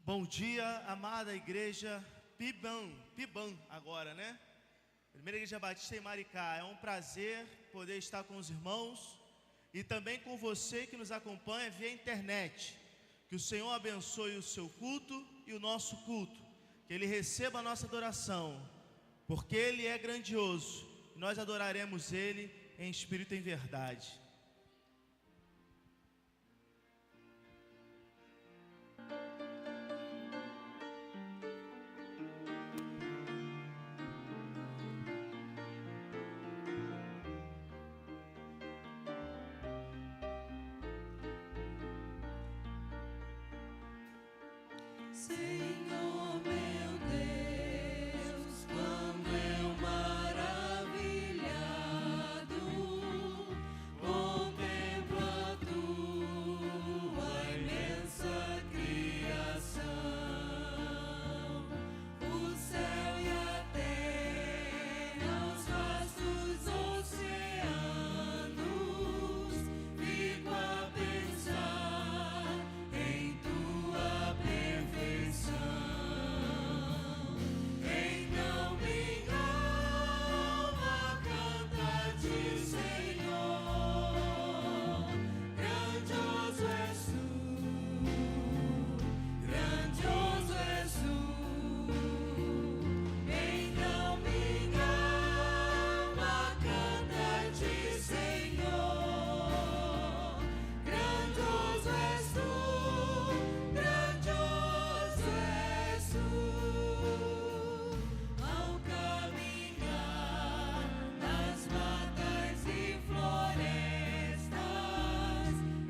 Bom dia, amada igreja Pibam agora, né? Primeira Igreja Batista em Maricá. É um prazer poder estar com os irmãos e também com você que nos acompanha via internet. Que o Senhor abençoe o seu culto e o nosso culto. Que Ele receba a nossa adoração, porque Ele é grandioso. E nós adoraremos Ele em espírito e em verdade. Senhor meu Deus, quando eu maravilhado contemplo a tua imensa criação, o céu e a terra, os vastos oceanos, fico a pensar em tua perfeição. Então minha alma canta-te, Senhor. Grandioso és tu, grandioso és tu. Então minha alma canta-te, Senhor. Grandioso és tu, grandioso és tu. Ao caminhar nas matas e florestas,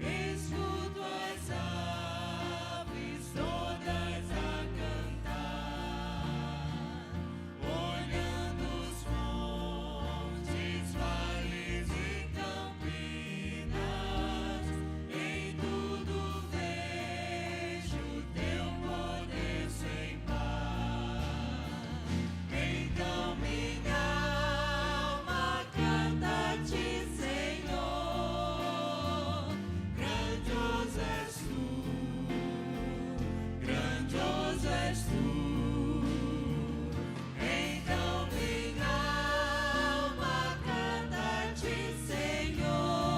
escuto as aves todas a cantar, olhando os montes, vales e campinas, em tudo vejo teu poder sem par. Então minha alma canta-te, Senhor. Grandioso és tu, grandioso és tu. Então minha alma canta-te, Senhor.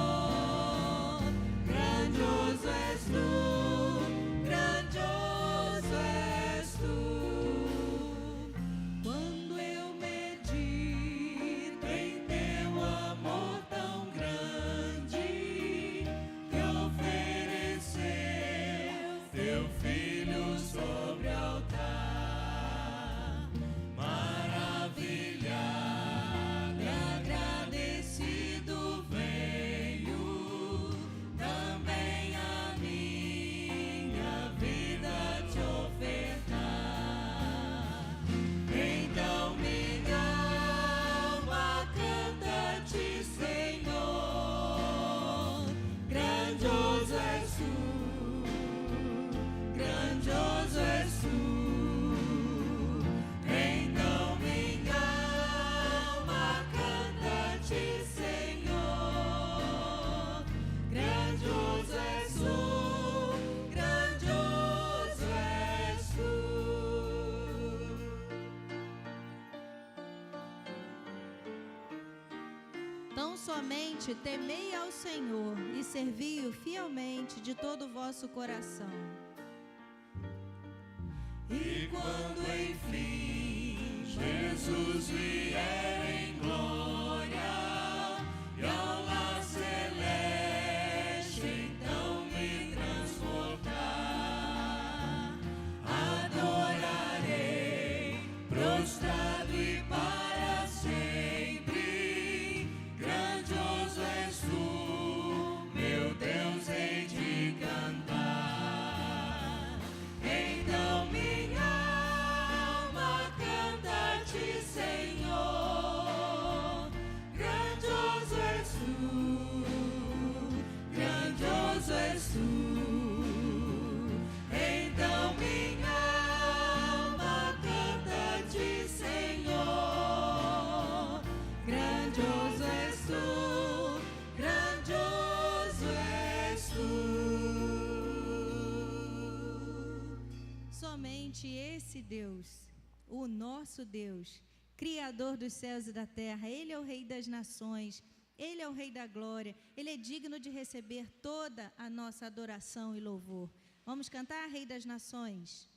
Grandioso és tu, grandioso és tu. Quando eu medito em teu amor tão grande, que ofereceu teu filho sobre o altar, maravilhado e agradecido venho também a minha vida te ofertar. Então minha alma canta-te, Senhor. Grandioso és tu, grandioso és tu. Então minha alma canta-te, Senhor. Grandioso és tu, grandioso és tu. Tão somente temei ao Senhor e servi-o fielmente de todo o vosso coração. E quando enfim Jesus vier em glória e ao lar celeste então me transportar, adorarei prostrado e para sempre. Grandioso és tu, meu Deus, hei de cantar. Então minha alma canta-te, Senhor. somente esse Deus, o nosso Deus, Criador dos céus e da terra, Ele é o Rei das nações, Ele é o Rei da glória, Ele é digno de receber toda a nossa adoração e louvor. Vamos cantar, Rei das nações?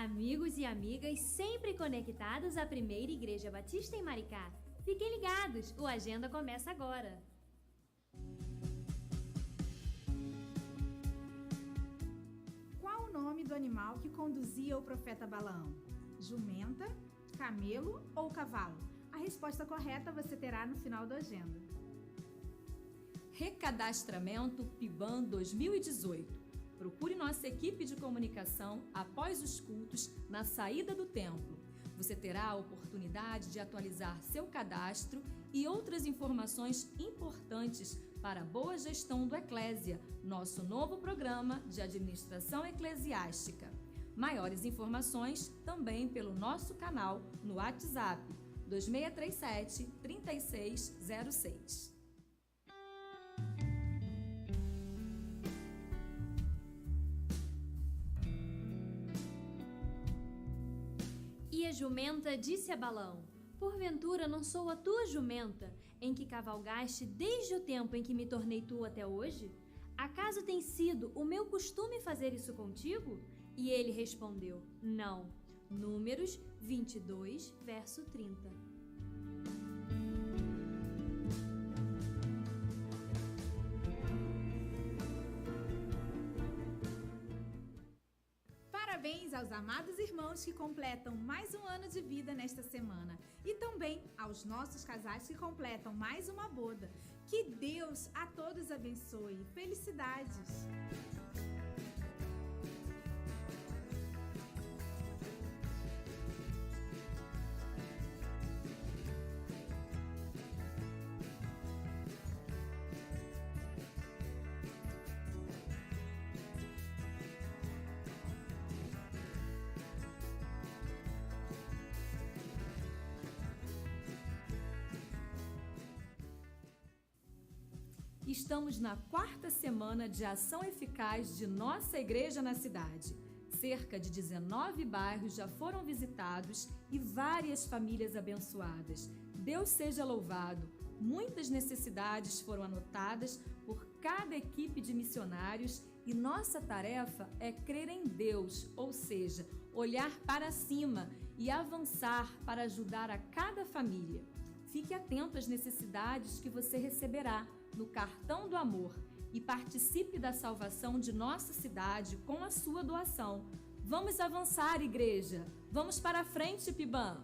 Amigos e amigas sempre conectados à Primeira Igreja Batista em Maricá. Fiquem ligados, o Agenda começa agora. Qual o nome do animal que conduzia o profeta Balaão? Jumenta, camelo ou cavalo? A resposta correta você terá no final do Agenda. Recadastramento PIBAN 2018. Procure nossa equipe de comunicação após os cultos na saída do templo. Você terá a oportunidade de atualizar seu cadastro e outras informações importantes para a boa gestão do Eclésia, nosso novo programa de administração eclesiástica. Maiores informações também pelo nosso canal no WhatsApp 2637-3606. E a jumenta disse a Balaão: porventura não sou a tua jumenta, em que cavalgaste desde o tempo em que me tornei tua até hoje? Acaso tem sido o meu costume fazer isso contigo? E ele respondeu: não. Números 22, verso 30. Parabéns aos amados irmãos que completam mais um ano de vida nesta semana e também aos nossos casais que completam mais uma boda. Que Deus a todos abençoe. Felicidades! Estamos na 4ª semana de ação eficaz de nossa igreja na cidade. Cerca de 19 bairros já foram visitados e várias famílias abençoadas. Deus seja louvado! Muitas necessidades foram anotadas por cada equipe de missionários e nossa tarefa é crer em Deus, ou seja, olhar para cima e avançar para ajudar a cada família. Fique atento às necessidades que você receberá no Cartão do Amor e participe da salvação de nossa cidade com a sua doação. Vamos avançar, igreja! Vamos para frente, Pibã!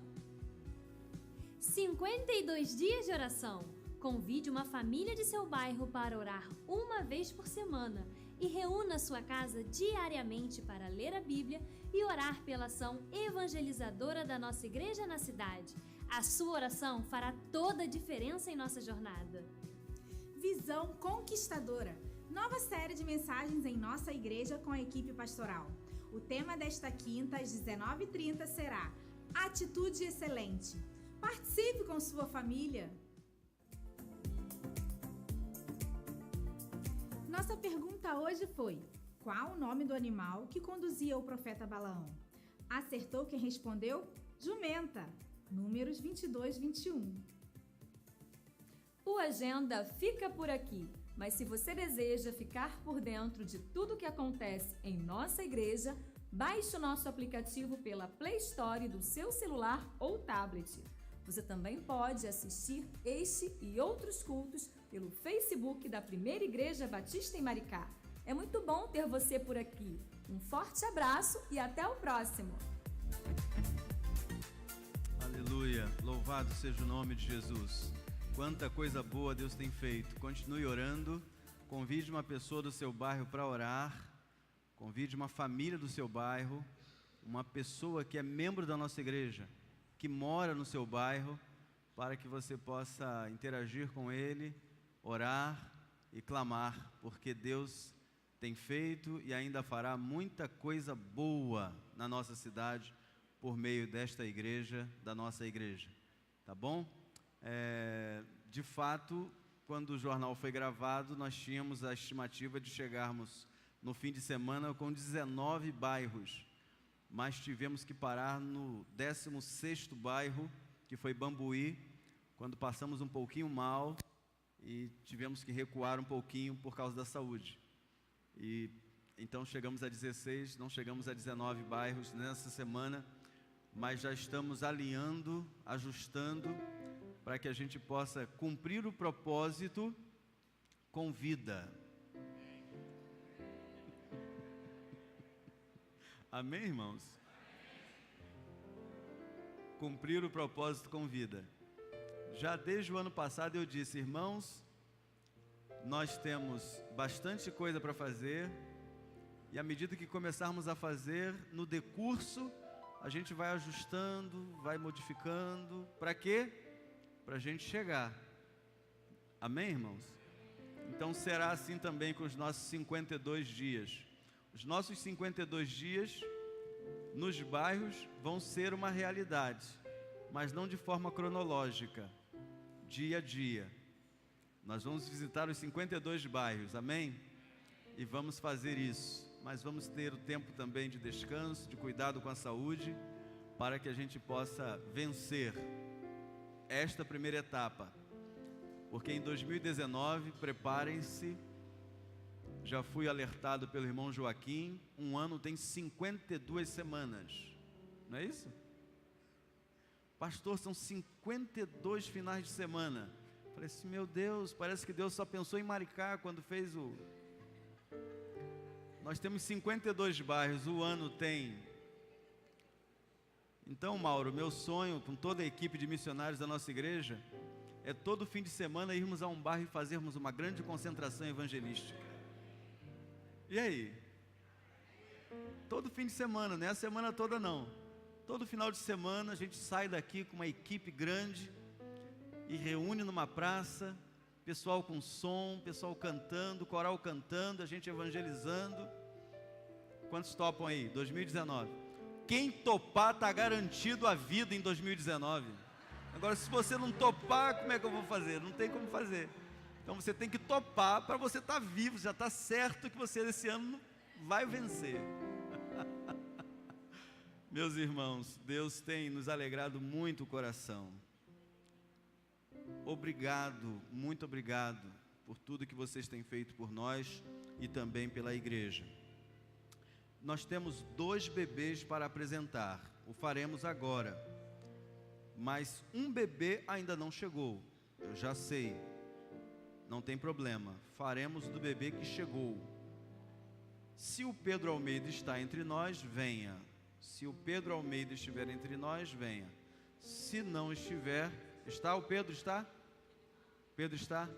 52 dias de oração. Convide uma família de seu bairro para orar uma vez por semana e reúna sua casa diariamente para ler a Bíblia e orar pela ação evangelizadora da nossa igreja na cidade. A sua oração fará toda a diferença em nossa jornada. Visão Conquistadora, nova série de mensagens em nossa igreja com a equipe pastoral. O tema desta quinta, às 19h30, será Atitude Excelente. Participe com sua família. Nossa pergunta hoje foi: qual o nome do animal que conduzia o profeta Balaão? Acertou quem respondeu? Jumenta. Números 22, 21. O Agenda fica por aqui, mas se você deseja ficar por dentro de tudo que acontece em nossa igreja, baixe o nosso aplicativo pela Play Store do seu celular ou tablet. Você também pode assistir este e outros cultos pelo Facebook da Primeira Igreja Batista em Maricá. É muito bom ter você por aqui. Um forte abraço e até o próximo! Aleluia! Louvado seja o nome de Jesus! Quanta coisa boa Deus tem feito. Continue orando, convide uma pessoa do seu bairro para orar, convide uma família do seu bairro, uma pessoa que é membro da nossa igreja, que mora no seu bairro, para que você possa interagir com ele, orar e clamar, porque Deus tem feito e ainda fará muita coisa boa na nossa cidade por meio desta igreja, da nossa igreja. Tá bom? De fato, quando o jornal foi gravado, nós tínhamos a estimativa de chegarmos no fim de semana com 19 bairros, mas tivemos que parar no 16º bairro, que foi Bambuí, quando passamos um pouquinho mal e tivemos que recuar um pouquinho por causa da saúde. E então chegamos a 16, não chegamos a 19 bairros nessa semana, mas já estamos alinhando, ajustando, para que a gente possa cumprir o propósito com vida. Amém, irmãos? Cumprir o propósito com vida. Já desde o ano passado eu disse: irmãos, nós temos bastante coisa para fazer, e à medida que começarmos a fazer, no decurso, a gente vai ajustando, vai modificando. Para quê? Para a gente chegar. Amém, irmãos? Então será assim também com os nossos 52 dias. Os nossos 52 dias nos bairros vão ser uma realidade, mas não de forma cronológica, dia a dia. Nós vamos visitar os 52 bairros, amém? E vamos fazer isso, mas vamos ter o tempo também de descanso, de cuidado com a saúde, para que a gente possa vencer esta primeira etapa. Porque em 2019, preparem-se, já fui alertado pelo irmão Joaquim, um ano tem 52 semanas, não é isso? Pastor, são 52 finais de semana. Falei assim, meu Deus, parece que Deus só pensou em Maricá quando fez o... Nós temos 52 bairros, o ano tem... Então, Mauro, meu sonho com toda a equipe de missionários da nossa igreja é todo fim de semana irmos a um bairro e fazermos uma grande concentração evangelística. E aí? Todo fim de semana, não é a semana toda não. Todo final de semana a gente sai daqui com uma equipe grande e reúne numa praça, pessoal com som, pessoal cantando, coral cantando, a gente evangelizando. Quantos topam aí? 2019. Quem topar está garantido a vida em 2019. Agora, se você não topar, como é que eu vou fazer? Não tem como fazer. Então você tem que topar para você estar vivo, já está certo que você esse ano vai vencer. Meus irmãos, Deus tem nos alegrado muito o coração. Obrigado, muito obrigado por tudo que vocês têm feito por nós e também pela igreja. Nós temos 2 bebês para apresentar, o faremos agora. Mas um bebê ainda não chegou, eu já sei. Não tem problema, faremos do bebê que chegou. Se o Pedro Almeida está entre nós, venha. Se o Pedro Almeida estiver entre nós, venha. Se não estiver, está o Pedro? Está? Pedro está?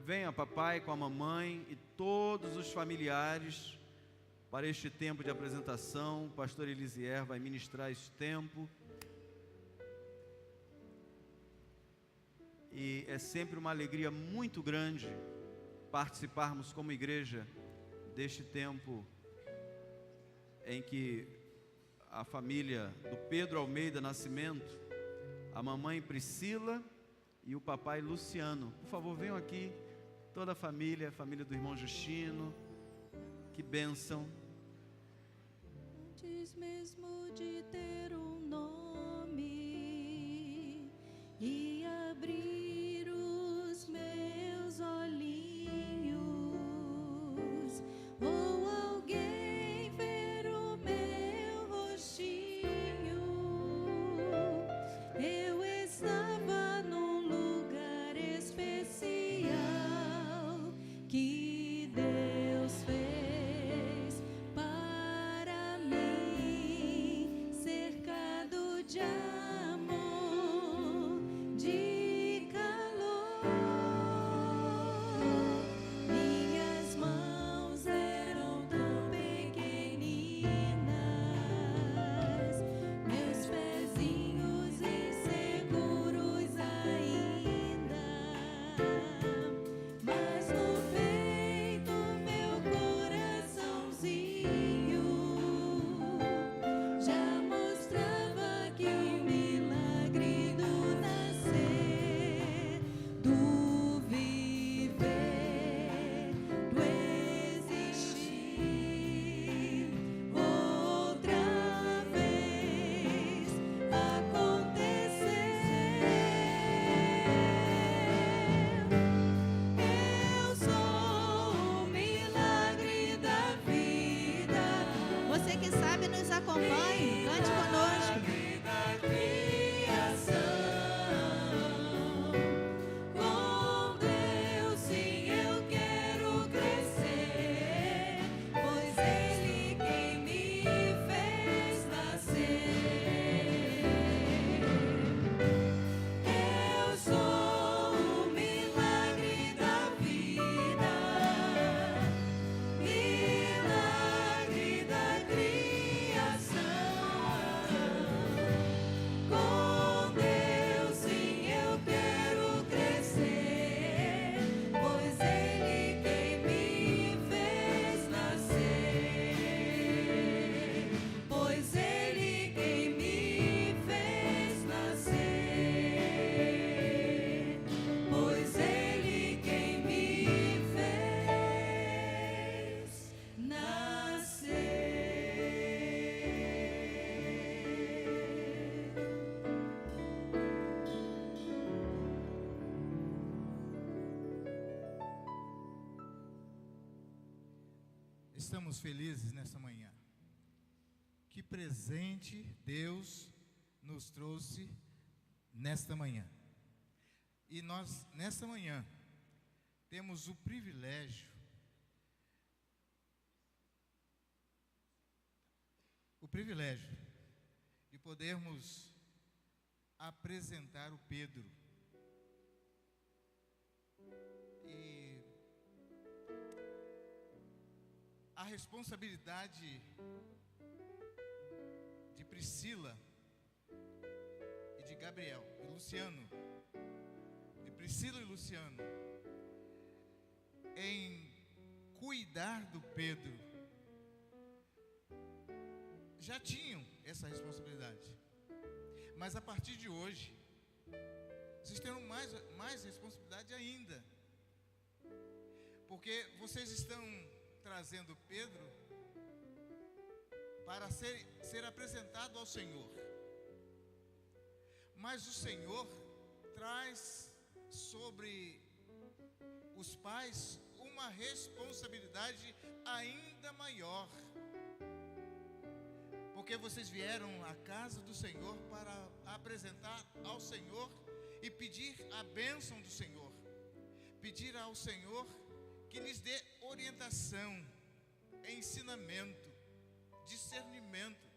Venha papai com a mamãe e todos os familiares para este tempo de apresentação. O pastor Elisier vai ministrar esse tempo. E é sempre uma alegria muito grande participarmos como igreja deste tempo em que a família do Pedro Almeida Nascimento, a mamãe Priscila e o papai Luciano, por favor venham aqui, toda a família do irmão Justino, que bênção. Antes mesmo de ter um nome e abrir os meus olhinhos, ou alguém ver o meu rostinho, eu estava num lugar especial que Deus fez para mim, cercado de amor, de calor. Minhas mãos eram tão pequeninas, meus pezinhos inseguros ainda, mas no peito meu coraçãozinho já mostrava que o milagre do nascer, do viver, do existir, outra vez aconteceu. Eu sou o milagre da vida. Você que sabe, nos acompanhe, cante conosco. Com Deus, sim, eu quero crescer, pois Ele quem me fez nascer. Eu sou o milagre da vida, milagre da criação. estamos felizes nessa manhã. Que presente Deus nos trouxe nesta manhã. E nós, nesta manhã, temos o privilégio de podermos apresentar o Pedro. E a responsabilidade de Priscila e de Gabriel e Luciano, de Priscila e Luciano, em cuidar do Pedro, já tinham essa responsabilidade. Mas a partir de hoje, vocês terão mais responsabilidade ainda. Porque vocês estão trazendo Pedro para ser apresentado ao Senhor. Mas o Senhor traz sobre os pais uma responsabilidade ainda maior. Porque vocês vieram à casa do Senhor para apresentar ao Senhor e pedir a bênção do Senhor. Pedir ao Senhor que lhes dê orientação, ensinamento, discernimento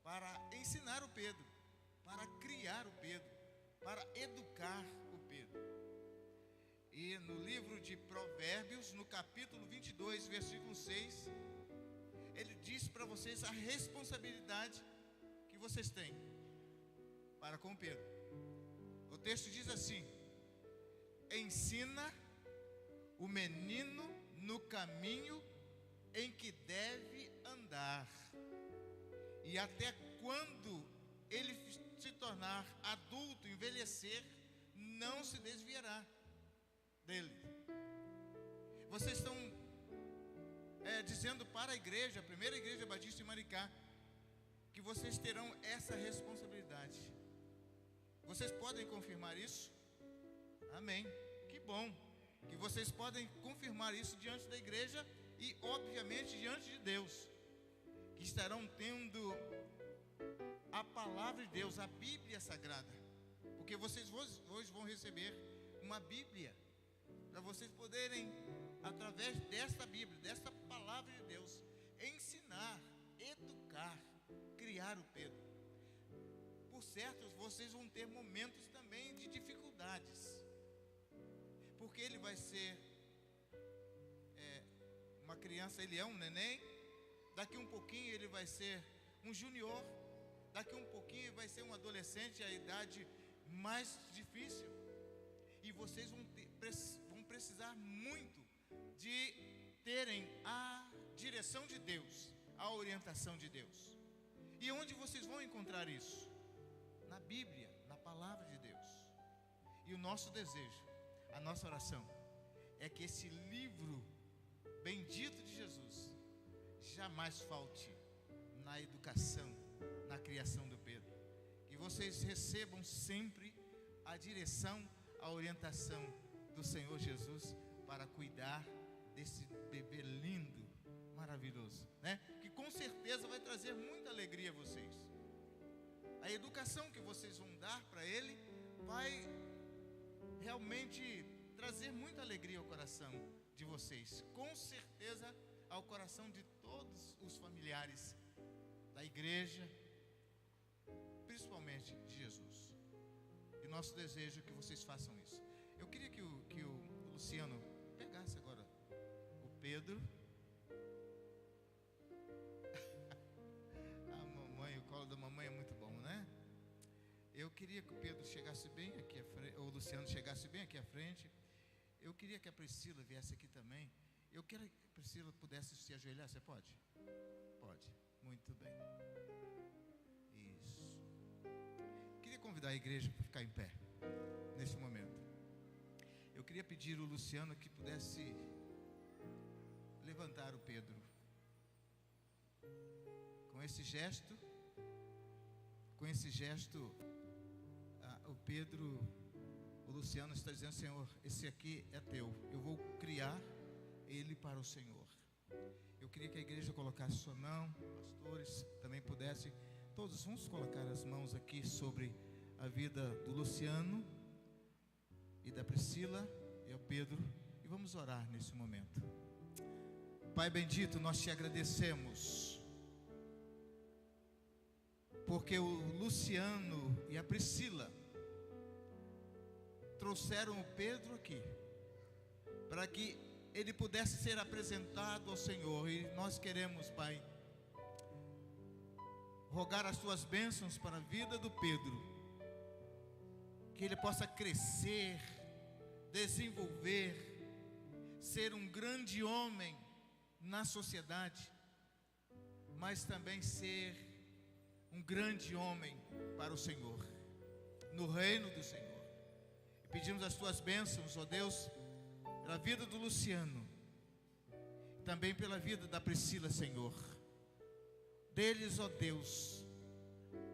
para ensinar o Pedro, para criar o Pedro, para educar o Pedro. E no livro de Provérbios, no capítulo 22, versículo 6, ele diz para vocês a responsabilidade que vocês têm para com Pedro. O texto diz assim: ensina o menino no caminho em que deve andar, e até quando ele se tornar adulto, envelhecer, não se desviará dele. Vocês estão dizendo para a igreja, a primeira igreja batista em Maricá, que vocês terão essa responsabilidade. Vocês podem confirmar isso? Amém. Que bom que vocês podem confirmar isso diante da igreja e, obviamente, diante de Deus, que estarão tendo a palavra de Deus, a Bíblia Sagrada, porque vocês hoje vão receber uma Bíblia, para vocês poderem, através desta Bíblia, desta palavra de Deus, ensinar, educar, criar o Pedro. Por certo, vocês vão ter momentos também de dificuldades, porque ele vai ser uma criança, ele é um neném, daqui um pouquinho ele vai ser um junior, daqui um pouquinho vai ser um adolescente, a idade mais difícil, e vocês vão precisar muito de terem a direção de Deus, a orientação de Deus. E onde vocês vão encontrar isso? Na Bíblia, na palavra de Deus. E o nosso desejo, a nossa oração, é que esse livro bendito de Jesus jamais falte na educação, na criação do Pedro. Que vocês recebam sempre a direção, a orientação do Senhor Jesus para cuidar desse bebê lindo, maravilhoso, né? Que com certeza vai trazer muita alegria a vocês. A educação que vocês vão dar para ele vai realmente trazer muita alegria ao coração de vocês, com certeza ao coração de todos os familiares da igreja, principalmente de Jesus. E nosso desejo é que vocês façam isso. Eu queria que o Luciano pegasse agora o Pedro. A mamãe, o colo da mamãe é muito bom, né? Eu queria que o Pedro chegasse bem aqui à frente, ou o Luciano chegasse bem aqui à frente. Eu queria que a Priscila viesse aqui também. Eu quero que a Priscila pudesse se ajoelhar. Você pode? Pode. Muito bem. Isso. Queria convidar a igreja para ficar em pé nesse momento. Eu queria pedir ao Luciano que pudesse levantar o Pedro. Com esse gesto, o Pedro, o Luciano está dizendo: Senhor, esse aqui é teu, eu vou criar ele para o Senhor. Eu queria que a igreja colocasse sua mão, pastores também pudessem. Todos vamos colocar as mãos aqui sobre a vida do Luciano e da Priscila e ao Pedro, e vamos orar nesse momento. Pai bendito, nós te agradecemos, porque o Luciano e a Priscila trouxeram o Pedro aqui, para que ele pudesse ser apresentado ao Senhor. E nós queremos, Pai, rogar as tuas bênçãos para a vida do Pedro, que ele possa crescer, desenvolver, ser um grande homem na sociedade, mas também ser um grande homem para o Senhor, no reino do Senhor. E pedimos as tuas bênçãos, ó Deus, pela vida do Luciano, também pela vida da Priscila, Senhor. Deles, ó Deus,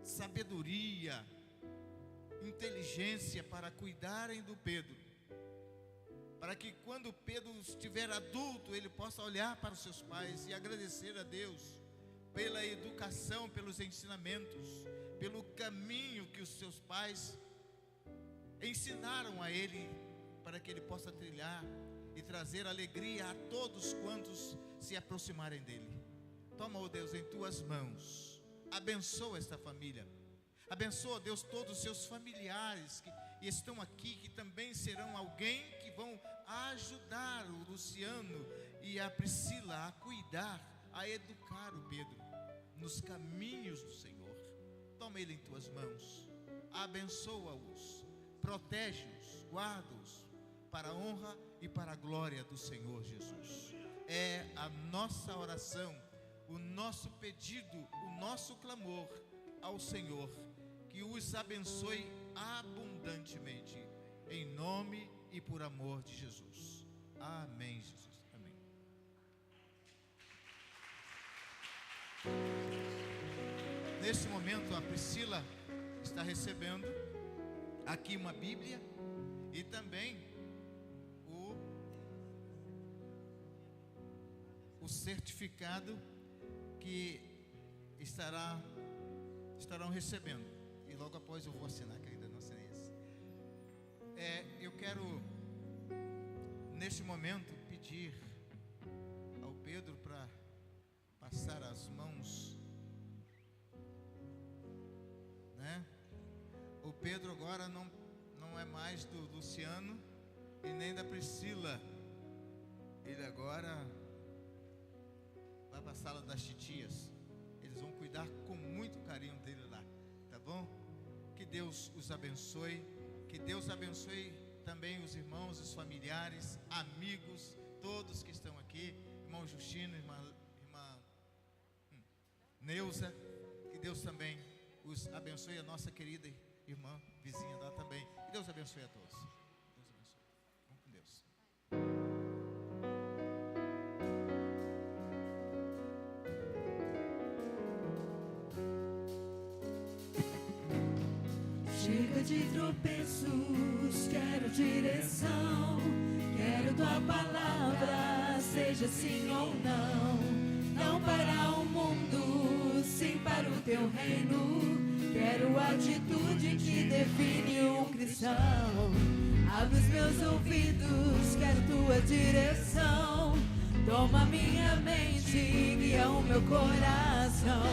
sabedoria, inteligência para cuidarem do Pedro, para que quando Pedro estiver adulto, ele possa olhar para os seus pais e agradecer a Deus pela educação, pelos ensinamentos, pelo caminho que os seus pais ensinaram a ele, para que ele possa trilhar e trazer alegria a todos quantos se aproximarem dele. Toma, ó Deus, em tuas mãos, abençoa esta família, abençoa, Deus, todos os seus familiares que estão aqui, que também serão alguém que vão ajudar o Luciano e a Priscila a cuidar, a educar o Pedro nos caminhos do Senhor. Toma ele em tuas mãos, abençoa-os, protege-os, guarda-os, para a honra e para a glória do Senhor Jesus. É a nossa oração, o nosso pedido, o nosso clamor ao Senhor, que os abençoe abundantemente, em nome e por amor de Jesus. Amém, Jesus. Amém. Nesse momento, a Priscila está recebendo aqui uma Bíblia e também o certificado que estarão recebendo. E logo após eu vou assinar, que ainda não assinei esse. Eu quero, neste momento, pedir ao Pedro para passar as mãos, né? O Pedro agora não é mais do Luciano e nem da Priscila. Ele agora vai para a sala das titias. Eles vão cuidar com muito carinho dele lá, tá bom? Que Deus os abençoe. Que Deus abençoe também os irmãos, os familiares, amigos, todos que estão aqui. Irmão Justino, irmã Neuza. Que Deus também os abençoe. A nossa querida irmã vizinha lá também. Que Deus abençoe a todos. Deus abençoe. Vamos com Deus. Chega de tropeços, quero direção, quero tua palavra, seja sim ou não. Não para o mundo, sim para o teu reino. Quero atitude que define um cristão. Abre os meus ouvidos, quero tua direção. Toma minha mente, guia o meu coração.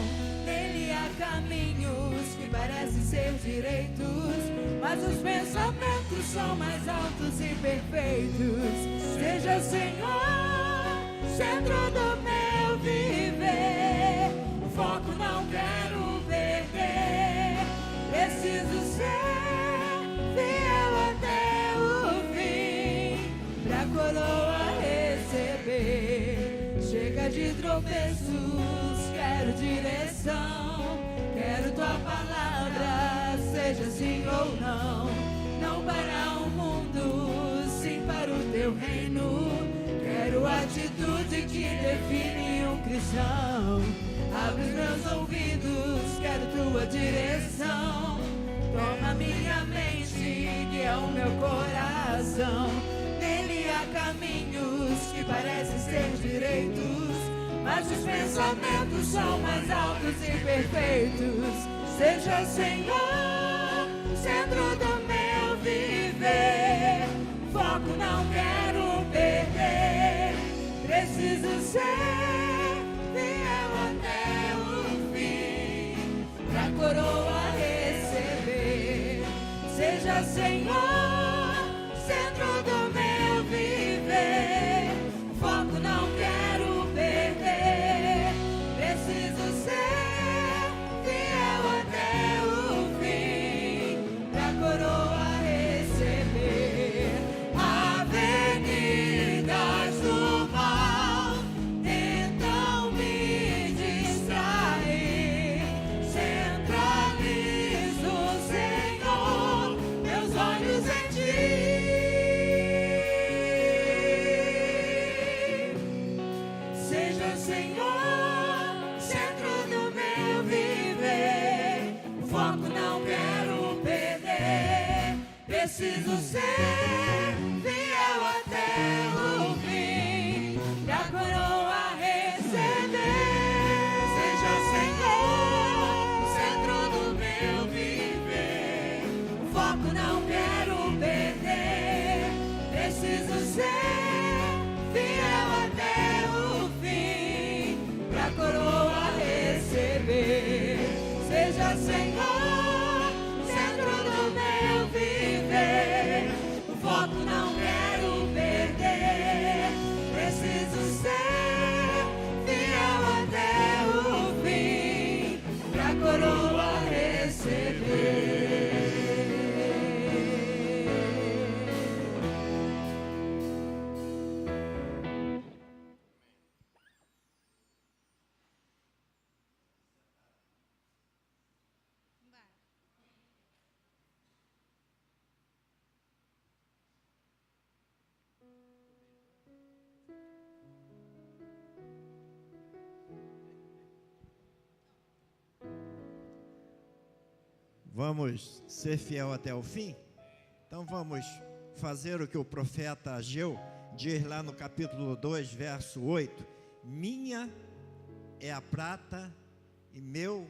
Nele há caminhos que parecem ser direitos, mas os pensamentos são mais altos e perfeitos. Seja, Senhor, centro do meu viver. O foco não quero perder. Preciso ser fiel até o fim, pra coroa receber. Chega de tropeços, quero direção. Quero tua palavra, seja sim ou não. Não para o mundo, sim para o teu reino. Quero atitude que define um cristão. Abre os meus ouvidos, quero tua direção. Toma minha mente, guia o meu coração. Nele há caminhos que parecem ser direitos, mas os pensamentos são mais altos e perfeitos. Seja, Senhor, centro do meu viver. Foco não quero perder. Preciso ser fiel até o fim, pra coroa receber. Seja, Senhor, centro do meu viver. Foco não quero perder. Preciso ser fiel até o fim, pra coroa receber. Avenidas do mal tentam me distrair. Centralizo, Senhor, meus olhos em Ti. Seja, Senhor, centro do meu viver. O foco não quero perder. Preciso ser fiel até o fim, pra coroa receber. Seja, Senhor, centro do meu viver. O foco não quero perder. Preciso ser fiel até o fim, pra coroa receber. Seja, Senhor, centro do meu viver. O foco não quero perder. Preciso ser fiel até o fim, pra coroa receber. Vamos ser fiel até o fim? Então vamos fazer o que o profeta Ageu diz lá no capítulo 2, verso 8. Minha é a prata e meu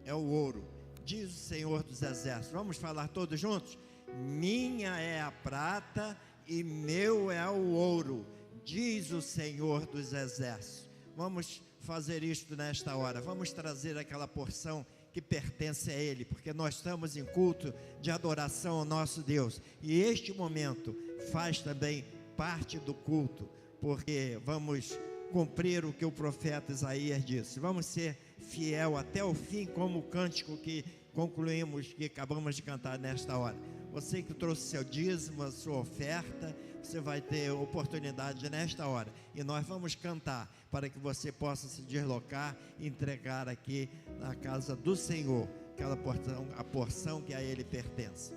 é o ouro, diz o Senhor dos Exércitos. Vamos falar todos juntos? Minha é a prata e meu é o ouro, diz o Senhor dos Exércitos. Vamos fazer isto nesta hora. Vamos trazer aquela porção que pertence a Ele, porque nós estamos em culto de adoração ao nosso Deus, e este momento faz também parte do culto, porque vamos cumprir o que o profeta Isaías disse. Vamos ser fiel até o fim, como o cântico que concluímos, que acabamos de cantar nesta hora. Você que trouxe seu dízimo, a sua oferta, você vai ter oportunidade nesta hora, e nós vamos cantar para que você possa se deslocar e entregar aqui na casa do Senhor aquela porção, a porção que a Ele pertence.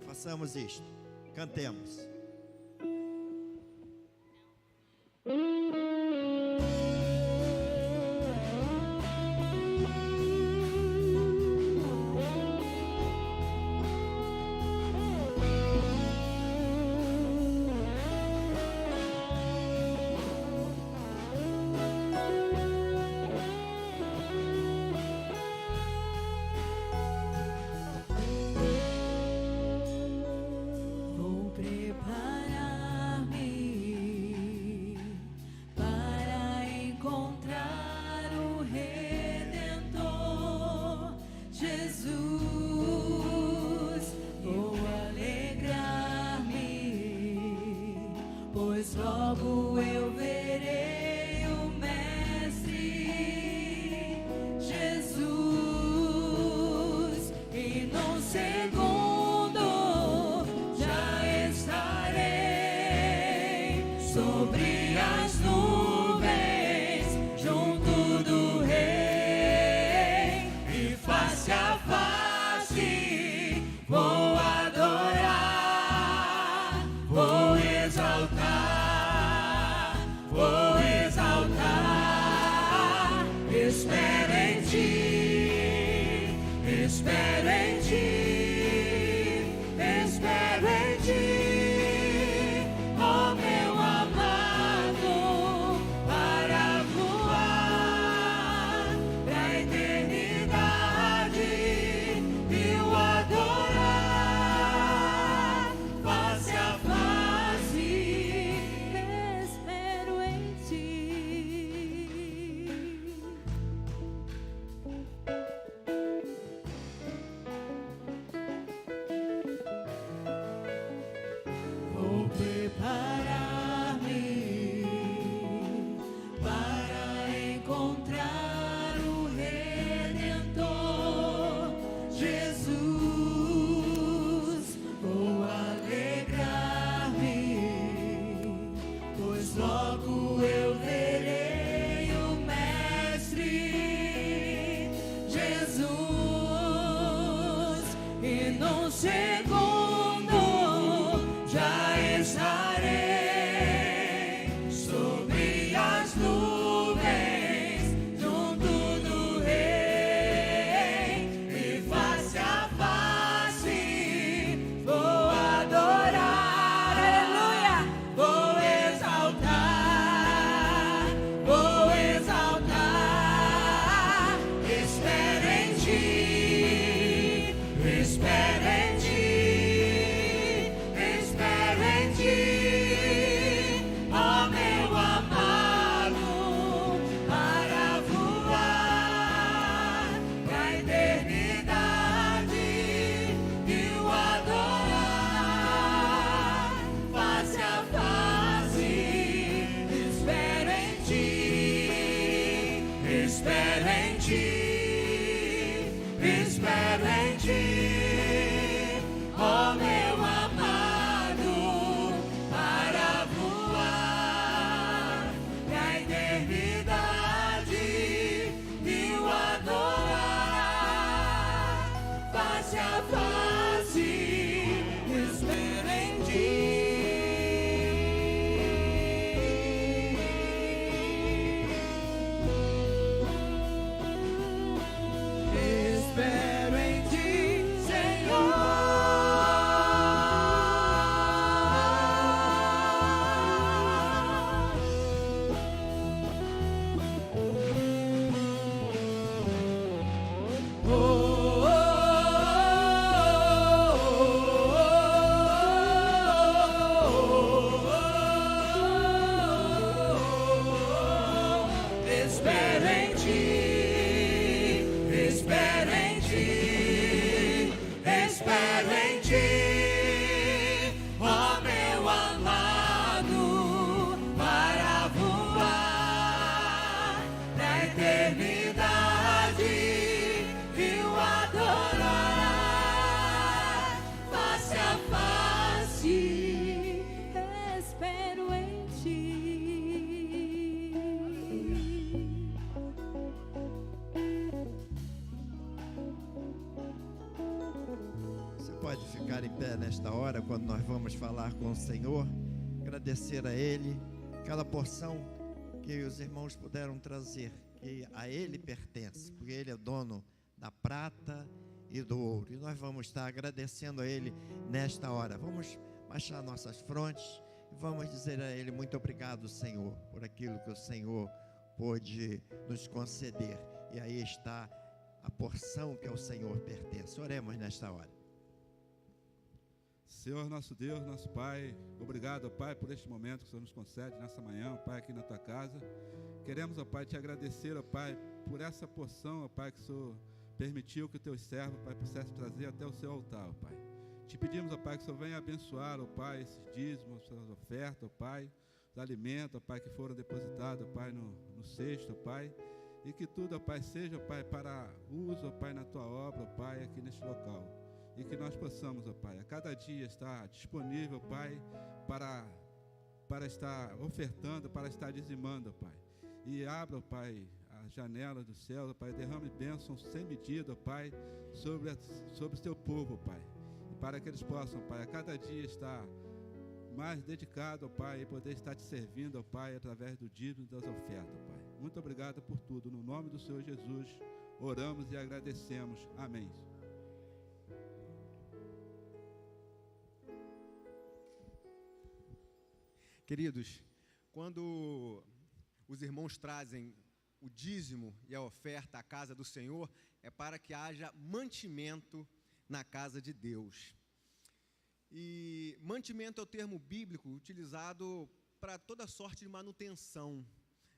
Façamos isto, cantemos. Vou preparar-me para encontrar o Redentor Jesus. Vou alegrar-me, pois logo eu verei o Mestre Jesus, e num segundo já estarei sobre as nuvens, junto do Rei, e face a face vou adorar, vou exaltar, vou exaltar. Espero em Ti, espero em Ti, espero em Ti, ó meu amado, para voar segundo já estarei sobre as nuvens junto do Rei, e face a face vou adorar, aleluia, vou exaltar, espero em ti, espero em ti, espero em ti, ó meu amado, para voar pra eternidade e o adorar face a face. Espero em ti, espero em ti, espero em ti, ó meu amado, para voar pra eternidade e o adorar face a face. Espero em ti. Espero em ti, espero em ti, espero em ti, espero em ti, ó meu amado, para voar na eternidade e o adorar face a face. Espero em ti. Você pode ficar em pé nesta hora, quando nós vamos falar com o Senhor, agradecer a Ele, aquela porção que os irmãos puderam trazer, que a Ele pertence, porque Ele é dono da prata e do ouro. E nós vamos estar agradecendo a Ele nesta hora. Vamos baixar nossas frontes e vamos dizer a Ele: muito obrigado, Senhor, por aquilo que o Senhor pôde nos conceder. E aí está a porção que ao Senhor pertence. Oremos nesta hora. Senhor, nosso Deus, nosso Pai, obrigado, ó Pai, por este momento que o Senhor nos concede nessa manhã, ó Pai, aqui na Tua casa. Queremos, ó Pai, te agradecer, ó Pai, por essa porção, ó Pai, que o Senhor permitiu que o Teu servo, ó Pai, pudesse trazer até o Seu altar, ó Pai. Te pedimos, ó Pai, que o Senhor venha abençoar, ó Pai, esses dízimos, essas ofertas, ó Pai, os alimentos, ó Pai, que foram depositados, ó Pai, no cesto, ó Pai, e que tudo, ó Pai, seja, ó Pai, para uso, ó Pai, na Tua obra, ó Pai, aqui neste local. E que nós possamos, ó Pai, a cada dia estar disponível, ó Pai, para estar ofertando, para estar dizimando, ó Pai. E abra, ó Pai, a janela do céu, ó Pai, derrame bênçãos sem medida, ó Pai, sobre o Teu povo, ó Pai. E para que eles possam, ó Pai, a cada dia estar mais dedicado, ó Pai, e poder estar te servindo, ó Pai, através do dízimo e das ofertas, ó Pai. Muito obrigado por tudo. No nome do Senhor Jesus, oramos e agradecemos. Amém. Queridos, quando os irmãos trazem o dízimo e a oferta à casa do Senhor, é para que haja mantimento na casa de Deus. E mantimento é o termo bíblico utilizado para toda sorte de manutenção,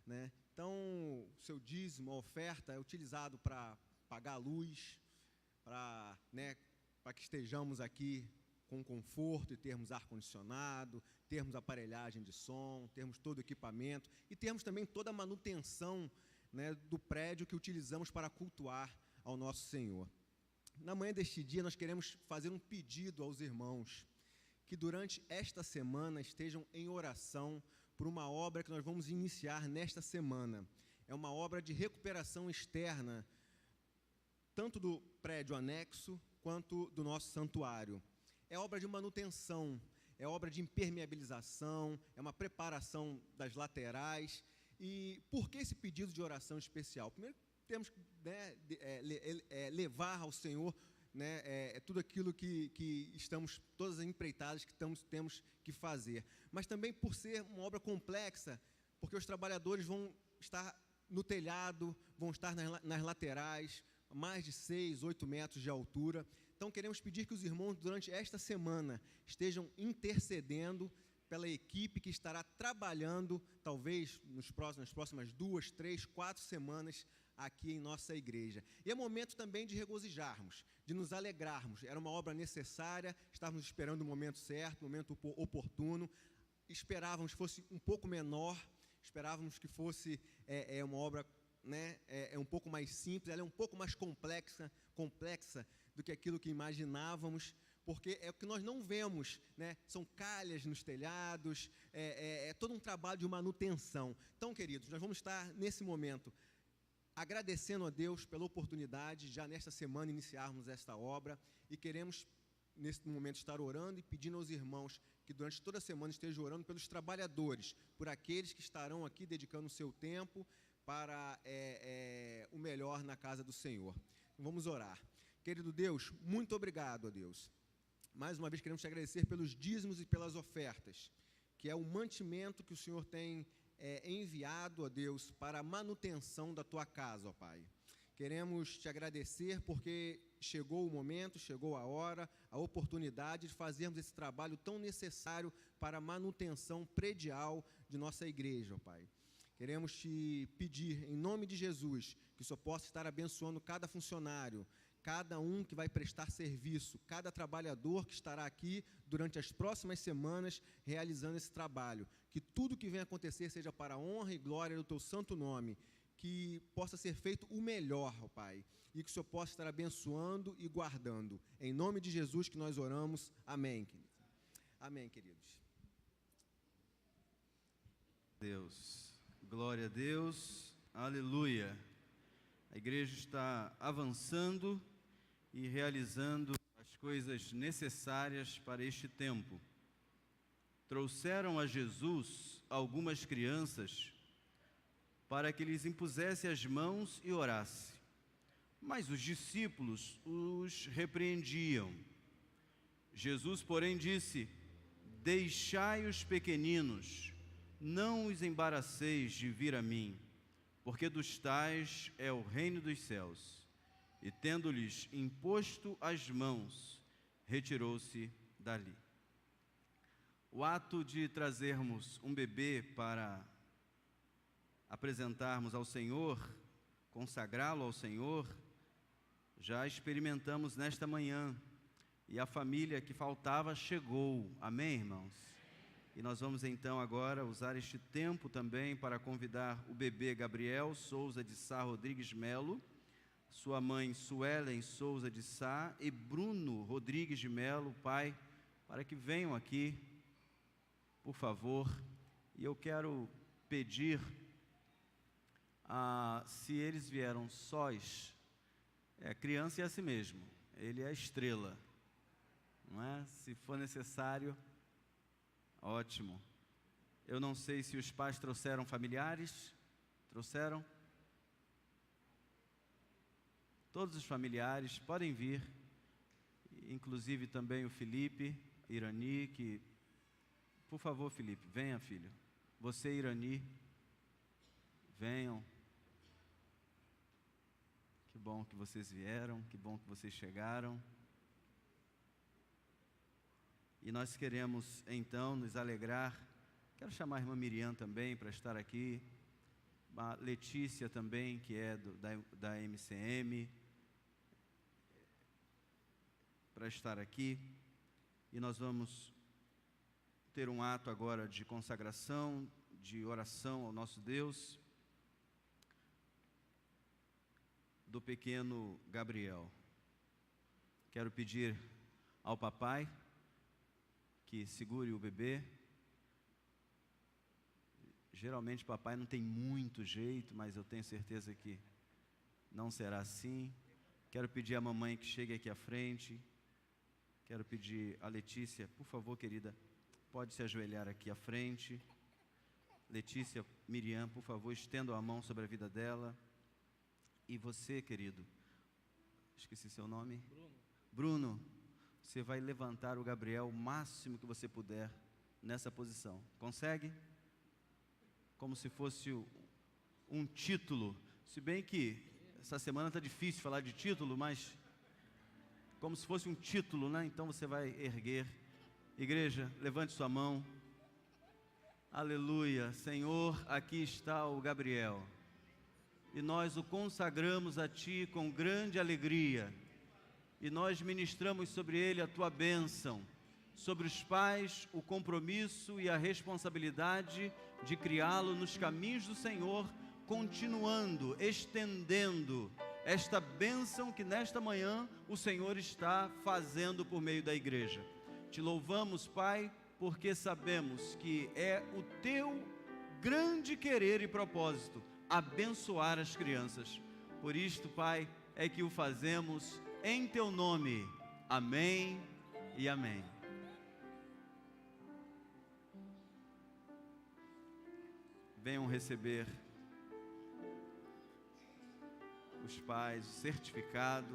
né? Então, o seu dízimo, a oferta, é utilizado para pagar a luz, para que estejamos aqui com conforto e termos ar-condicionado, termos aparelhagem de som, termos todo o equipamento e termos também toda a manutenção, né, do prédio que utilizamos para cultuar ao nosso Senhor. Na manhã deste dia, nós queremos fazer um pedido aos irmãos que durante esta semana estejam em oração por uma obra que nós vamos iniciar nesta semana. É uma obra de recuperação externa tanto do prédio anexo quanto do nosso santuário. É obra de manutenção, é obra de impermeabilização, é uma preparação das laterais. E por que esse pedido de oração especial? Primeiro, temos que, né, levar ao Senhor, né, tudo aquilo que estamos, todas as empreitadas que temos que fazer. Mas também por ser uma obra complexa, porque os trabalhadores vão estar no telhado, vão estar nas laterais, mais de 6, 8 metros de altura. Então, queremos pedir que os irmãos, durante esta semana, estejam intercedendo pela equipe que estará trabalhando, talvez nas próximas 2, 3, 4 semanas, aqui em nossa igreja. E é momento também de regozijarmos, de nos alegrarmos. Era uma obra necessária, estávamos esperando o momento certo, o momento oportuno. Esperávamos que fosse um pouco menor, esperávamos que fosse uma obra, né, um pouco mais simples, ela é um pouco mais complexa do que aquilo que imaginávamos, porque é o que nós não vemos, né? São calhas nos telhados, é todo um trabalho de manutenção. Então, queridos, nós vamos estar nesse momento agradecendo a Deus pela oportunidade de já nesta semana iniciarmos esta obra, e queremos nesse momento estar orando e pedindo aos irmãos que durante toda a semana estejam orando pelos trabalhadores, por aqueles que estarão aqui dedicando o seu tempo para o melhor na casa do Senhor. Vamos orar. Querido Deus, muito obrigado a Deus. Mais uma vez queremos te agradecer pelos dízimos e pelas ofertas, que é o mantimento que o Senhor tem enviado a Deus para a manutenção da tua casa, ó Pai. Queremos te agradecer porque chegou o momento, chegou a hora, a oportunidade de fazermos esse trabalho tão necessário para a manutenção predial de nossa igreja, ó Pai. Queremos te pedir, em nome de Jesus, que o Senhor possa estar abençoando cada funcionário, cada um que vai prestar serviço, cada trabalhador que estará aqui durante as próximas semanas realizando esse trabalho. Que tudo que venha acontecer seja para a honra e glória do teu santo nome, que possa ser feito o melhor, ó Pai, e que o Senhor possa estar abençoando e guardando. Em nome de Jesus que nós oramos. Amém, queridos. Amém, queridos. Deus, glória a Deus, aleluia. A igreja está avançando e realizando as coisas necessárias para este tempo. Trouxeram a Jesus algumas crianças para que lhes impusesse as mãos e orasse. Mas os discípulos os repreendiam. Jesus, porém, disse: deixai os pequeninos, não os embaraceis de vir a mim, porque dos tais é o reino dos céus. E tendo-lhes imposto as mãos, retirou-se dali. O ato de trazermos um bebê para apresentarmos ao Senhor, consagrá-lo ao Senhor, já experimentamos nesta manhã, e a família que faltava chegou. Amém, irmãos? E nós vamos então agora usar este tempo também para convidar o bebê Gabriel Souza de Sá Rodrigues Melo, sua mãe Suelen Souza de Sá e Bruno Rodrigues de Melo, pai, para que venham aqui, por favor. E eu quero pedir, se eles vieram sós, criança é assim mesmo, ele é a estrela, não é? Se for necessário, ótimo. Eu não sei se os pais trouxeram familiares. Trouxeram? Todos os familiares podem vir, inclusive também o Felipe, Irani, que... Por favor, Felipe, venha, filho. Você, Irani, venham. Que bom que vocês vieram, que bom que vocês chegaram. E nós queremos, então, nos alegrar. Quero chamar a irmã Miriam também para estar aqui. A Letícia também, que é da MCM, para estar aqui. E nós vamos ter um ato agora de consagração, de oração ao nosso Deus, do pequeno Gabriel. Quero pedir ao papai que segure o bebê. Geralmente papai não tem muito jeito, mas eu tenho certeza que não será assim. Quero pedir à mamãe que chegue aqui à frente. Quero pedir a Letícia, por favor, querida, pode se ajoelhar aqui à frente. Letícia, Miriam, por favor, estendam a mão sobre a vida dela. E você, querido, esqueci seu nome? Bruno, você vai levantar o Gabriel o máximo que você puder nessa posição. Consegue? Como se fosse um título. Se bem que essa semana está difícil falar de título, mas como se fosse um título, né? Então você vai erguer. Igreja, levante sua mão. Aleluia. Senhor, aqui está o Gabriel. E nós o consagramos a Ti com grande alegria. E nós ministramos sobre ele a Tua bênção. Sobre os pais, o compromisso e a responsabilidade de criá-lo nos caminhos do Senhor, continuando, estendendo esta bênção que nesta manhã o Senhor está fazendo por meio da igreja. Te louvamos, Pai, porque sabemos que é o Teu grande querer e propósito abençoar as crianças. Por isto, Pai, é que o fazemos em Teu nome. Amém e amém. Venham receber os pais, o certificado,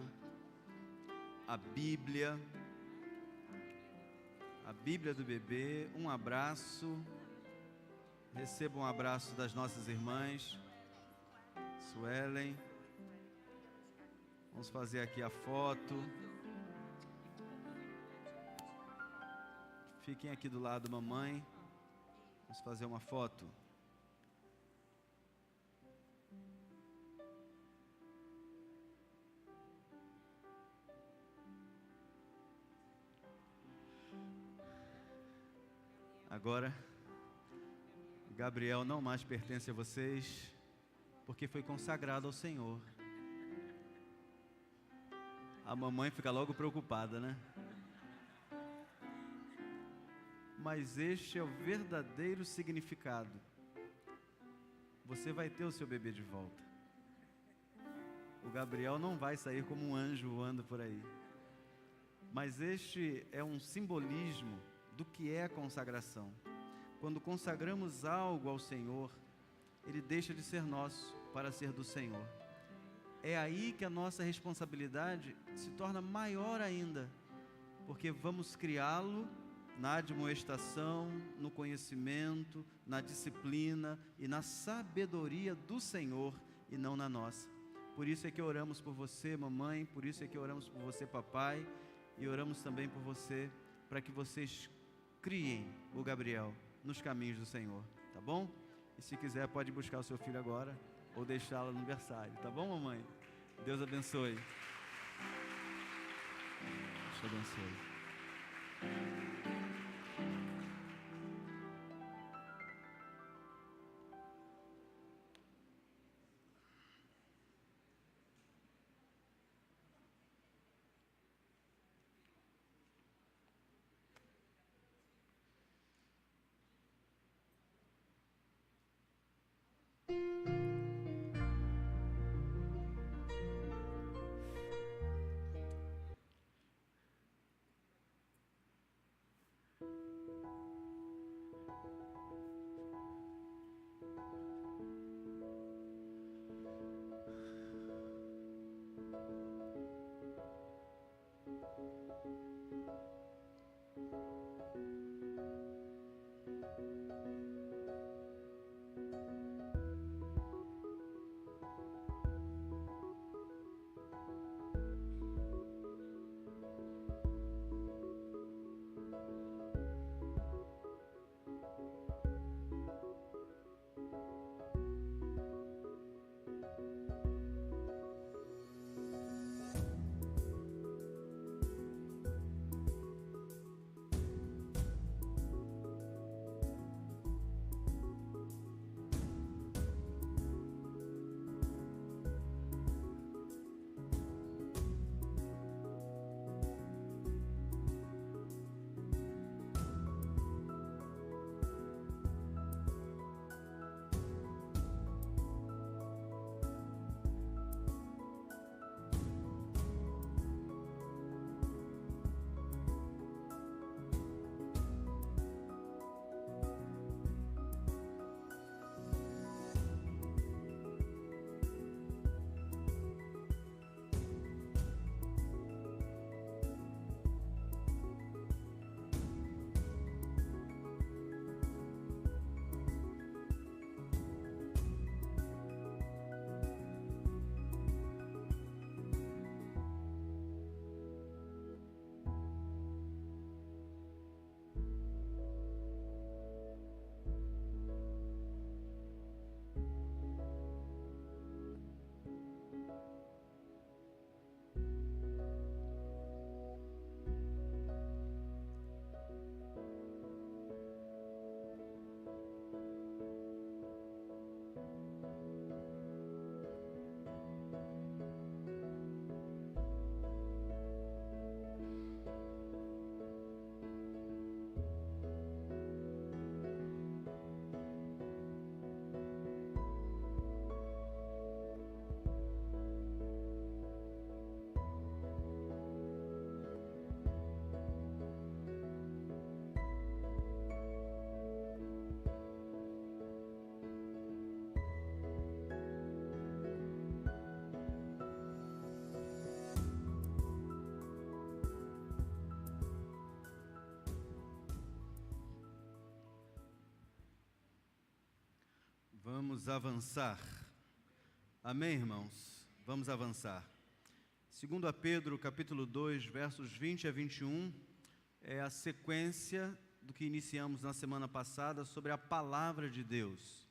a Bíblia do bebê, um abraço. Recebam um abraço das nossas irmãs, Suelen. Vamos fazer aqui a foto. Fiquem aqui do lado, mamãe. Vamos fazer uma foto. Agora, Gabriel não mais pertence a vocês, porque foi consagrado ao Senhor. A mamãe fica logo preocupada, né? Mas este é o verdadeiro significado. Você vai ter o seu bebê de volta. O Gabriel não vai sair como um anjo voando por aí. Mas este é um simbolismo do que é a consagração. Quando consagramos algo ao Senhor, ele deixa de ser nosso para ser do Senhor. É aí que a nossa responsabilidade se torna maior ainda, porque vamos criá-lo na admoestação, no conhecimento, na disciplina e na sabedoria do Senhor e não na nossa. Por isso é que oramos por você, mamãe, por isso é que oramos por você, papai, e oramos também por você, para que vocês criem o Gabriel nos caminhos do Senhor, tá bom? E se quiser pode buscar o seu filho agora ou deixá-lo no berçário, tá bom, mamãe? Deus abençoe. Deus te abençoe. Vamos avançar. Amém, irmãos? Vamos avançar. 2 Pedro, capítulo 2, versos 20 a 21, é a sequência do que iniciamos na semana passada sobre a palavra de Deus.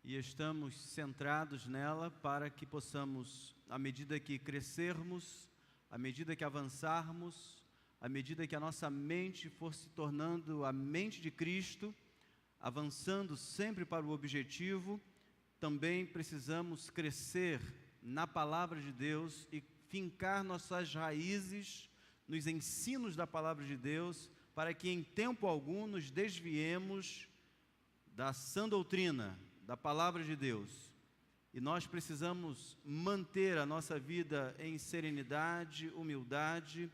E estamos centrados nela para que possamos, à medida que crescermos, à medida que avançarmos, à medida que a nossa mente for se tornando a mente de Cristo, avançando sempre para o objetivo, também precisamos crescer na palavra de Deus e fincar nossas raízes nos ensinos da palavra de Deus, para que em tempo algum nos desviemos da sã doutrina, da palavra de Deus. E nós precisamos manter a nossa vida em serenidade, humildade,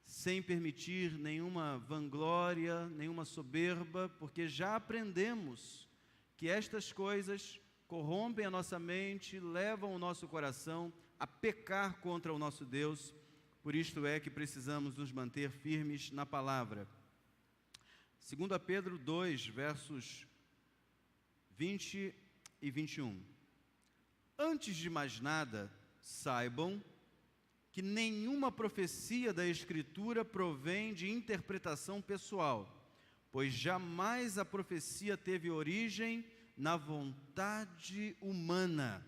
sem permitir nenhuma vanglória, nenhuma soberba, porque já aprendemos que estas coisas corrompem a nossa mente, levam o nosso coração a pecar contra o nosso Deus. Por isto é que precisamos nos manter firmes na palavra. 2 Pedro 2, versos 20 e 21. Antes de mais nada, saibam que nenhuma profecia da Escritura provém de interpretação pessoal, pois jamais a profecia teve origem na vontade humana,